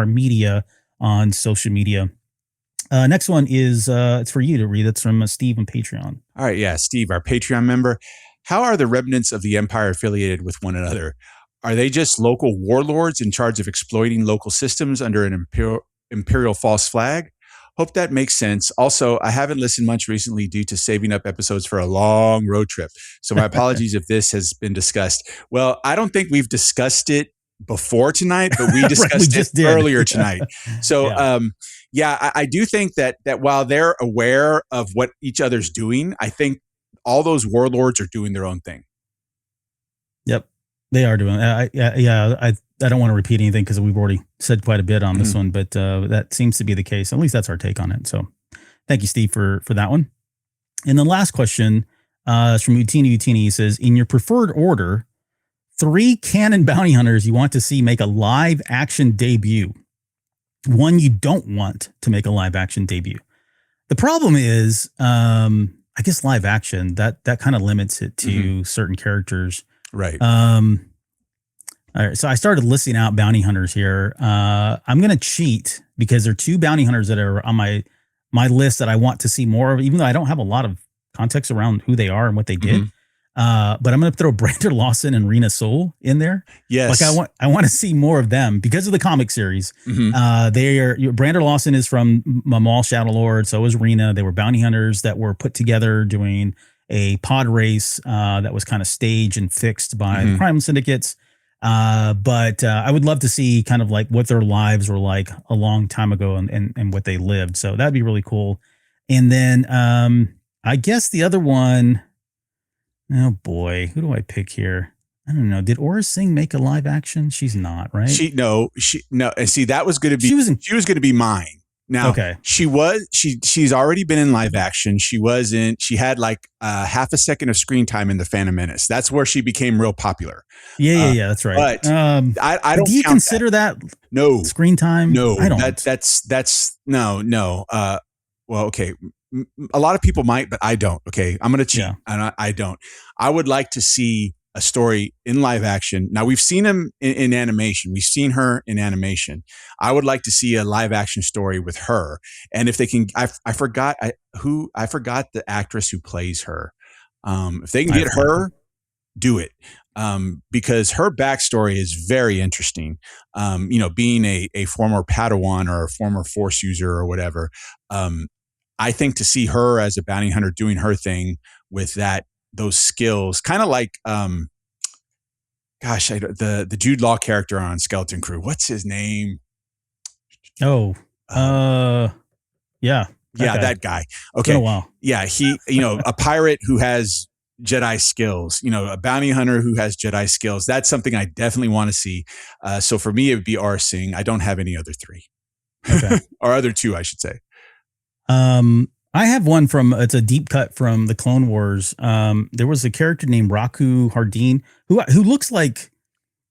Media on social media. Next one is it's for you to read. That's from Steve on Patreon. All right. Yeah. Steve, our Patreon member. How are the remnants of the Empire affiliated with one another? Are they just local warlords in charge of exploiting local systems under an imperial false flag? Hope that makes sense. Also, I haven't listened much recently due to saving up episodes for a long road trip. So my apologies if this has been discussed. Well, I don't think we've discussed it before tonight, but we discussed it earlier tonight. So, I do think that while they're aware of what each other's doing, I think all those warlords are doing their own thing. Yep, they are doing. I don't want to repeat anything because we've already said quite a bit on this one, but that seems to be the case. At least that's our take on it. So, thank you, Steve, for that one. And the last question is from Utini. He says, in your preferred order, 3 canon bounty hunters you want to see make a live action debut. 1 you don't want to make a live action debut. The problem is, I guess live action that kind of limits it to certain characters. Right. All right. So I started listing out bounty hunters here. I'm going to cheat because there are 2 bounty hunters that are on my list that I want to see more of, even though I don't have a lot of context around who they are and what they did. But I'm going to throw Brander Lawson and Rena Soul in there. Yes. Like I want to see more of them because of the comic series. Brander Lawson is from Maul Shadow Lord. So is Rena. They were bounty hunters that were put together doing a pod race that was kind of staged and fixed by the crime syndicates. But I would love to see kind of like what their lives were like a long time ago and what they lived. So that'd be really cool. And then I guess the other one, oh boy, who do I pick here? I don't know. Did Aura Singh make a live action? She's not, right? No. And see, that was going to be, she was going to be mine. Now, okay. She's already been in live action. She had like half a second of screen time in The Phantom Menace. That's where she became real popular. Yeah, that's right. But I don't. Do you consider that no screen time? No, I don't. That's no. Well, okay. A lot of people might, but I don't. Okay, I'm going to cheat, and I don't. I would like to see a story in live action. Now we've seen him in animation. We've seen her in animation. I would like to see a live action story with her. And if they can, I forgot the actress who plays her. If they can get her, do it. Because her backstory is very interesting. Being a former Padawan or a former Force user or whatever. I think to see her as a bounty hunter doing her thing with those skills, kind of like, the Jude Law character on Skeleton Crew. What's his name? Oh, that guy. Okay. It's been a while. Yeah. He, a pirate who has Jedi skills, a bounty hunter who has Jedi skills. That's something I definitely want to see. So for me, it would be Aura Singh. I don't have any other 3. Okay. Or other 2, I should say. I have one it's a deep cut from the Clone Wars. There was a character named Raku Hardin who looks like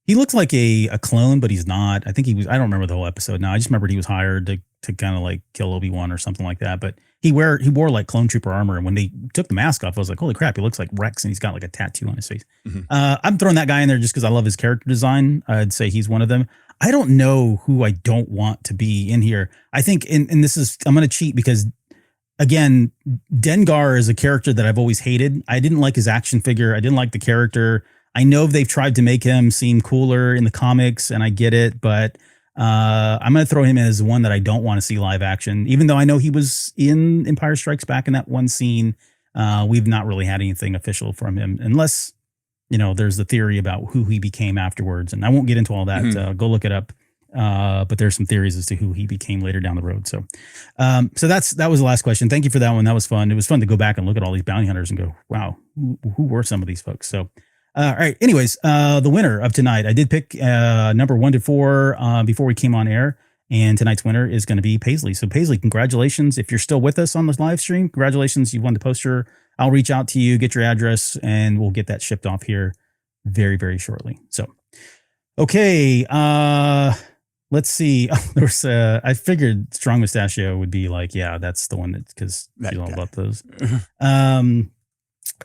a clone, but he's not. I think I don't remember the whole episode now. I just remembered he was hired to kind of like kill Obi-Wan or something like that. But he wore like clone trooper armor, and when they took the mask off, I was like, holy crap, he looks like Rex, and he's got like a tattoo on his face. Mm-hmm. I'm throwing that guy in there just because I love his character design. I'd say he's one of them. I don't know who I don't want to be in here. I think, and this is, I'm going to cheat because, again, Dengar is a character that I've always hated. I didn't like his action figure. I didn't like the character. I know they've tried to make him seem cooler in the comics, and I get it, but I'm going to throw him in as one that I don't want to see live action, even though I know he was in Empire Strikes Back in that one scene. We've not really had anything official from him, unless, there's the theory about who he became afterwards. And I won't get into all that. Mm-hmm. Go look it up. But there's some theories as to who he became later down the road. So that was the last question. Thank you for that one. That was fun. It was fun to go back and look at all these bounty hunters and go, wow, who were some of these folks? So, all right. Anyways, the winner of tonight, I did pick number 1 to 4 before we came on air. And tonight's winner is going to be Paisley. So Paisley, congratulations. If you're still with us on this live stream, congratulations. You won the poster. I'll reach out to you, get your address, and we'll get that shipped off here very, very shortly. So, okay. Let's see. There's I figured Strong Mustachio would be like, yeah, that's the one because you know about those.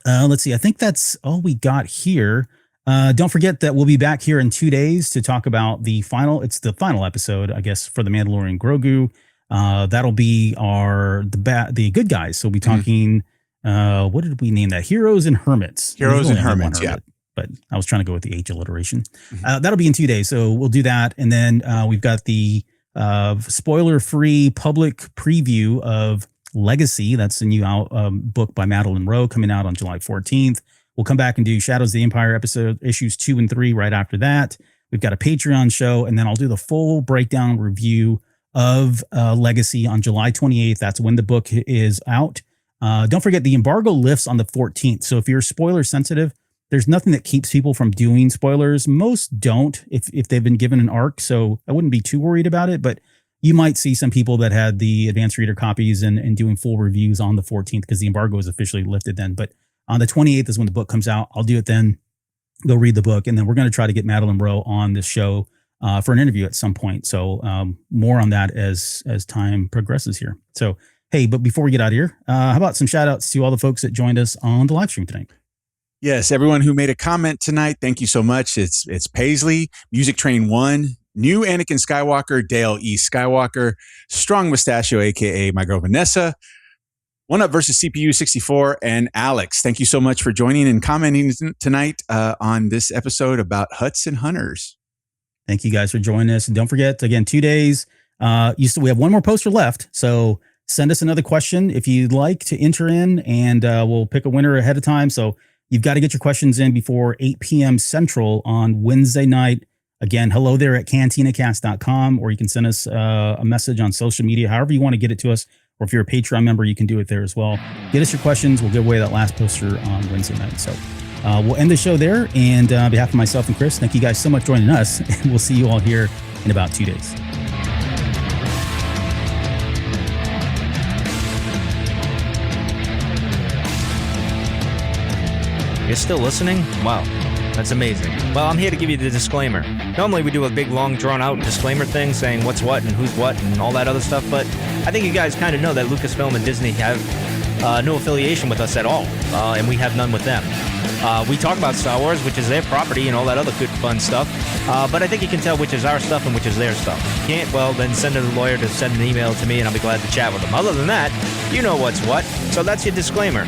Let's see. I think that's all we got here. Don't forget that we'll be back here in 2 days to talk about the final episode, I guess, for the Mandalorian Grogu. That'll be the good guys. So we'll be talking, what did we name that? Heroes and Hermits. Heroes and Hermits, yeah. But I was trying to go with the H alliteration. Mm-hmm. That'll be in 2 days. So we'll do that. And then we've got the spoiler-free public preview of Legacy. That's the new book by Madeline Rowe coming out on July 14th. We'll come back and do Shadows of the Empire issues 2 and 3 right after that. We've got a Patreon show, and then I'll do the full breakdown review of Legacy on July 28th. That's when the book is out. Don't forget, the embargo lifts on the 14th. So if you're spoiler sensitive, there's nothing that keeps people from doing spoilers. Most don't if they've been given an arc. So I wouldn't be too worried about it, but you might see some people that had the advanced reader copies and doing full reviews on the 14th because the embargo is officially lifted then. But on the 28th is when the book comes out. I'll do it then. Go read the book. And then we're going to try to get Madeline Rowe on this show for an interview at some point. So more on that as time progresses here. So, hey, but before we get out of here, how about some shout outs to all the folks that joined us on the live stream tonight? Yes, everyone who made a comment tonight, thank you so much. It's Paisley, Music Train 1, New Anakin Skywalker, Dale E. Skywalker, Strong Mustachio, a.k.a. my girl Vanessa, One Up versus CPU 64, and Alex. Thank you so much for joining and commenting tonight on this episode about Hutts and Hunters. Thank you guys for joining us. And don't forget, again, 2 days. We have one more poster left. So send us another question if you'd like to enter in, and we'll pick a winner ahead of time. So you've got to get your questions in before 8 p.m. Central on Wednesday night. Again, hello there at cantinacast.com, or you can send us a message on social media, however you want to get it to us. Or if you're a Patreon member, you can do it there as well. Get us your questions. We'll give away that last poster on Wednesday night. So we'll end the show there. And on behalf of myself and Chris, thank you guys so much for joining us. And we'll see you all here in about 2 days. You're still listening? Wow, that's amazing. Well, I'm here to give you the disclaimer. Normally we do a big, long, drawn-out disclaimer thing saying what's what and who's what and all that other stuff, but I think you guys kind of know that Lucasfilm and Disney have no affiliation with us at all, and we have none with them. We talk about Star Wars, which is their property, and all that other good, fun stuff, but I think you can tell which is our stuff and which is their stuff. If you can't, well, then send a lawyer to send an email to me, and I'll be glad to chat with them. Other than that, you know what's what, so that's your disclaimer.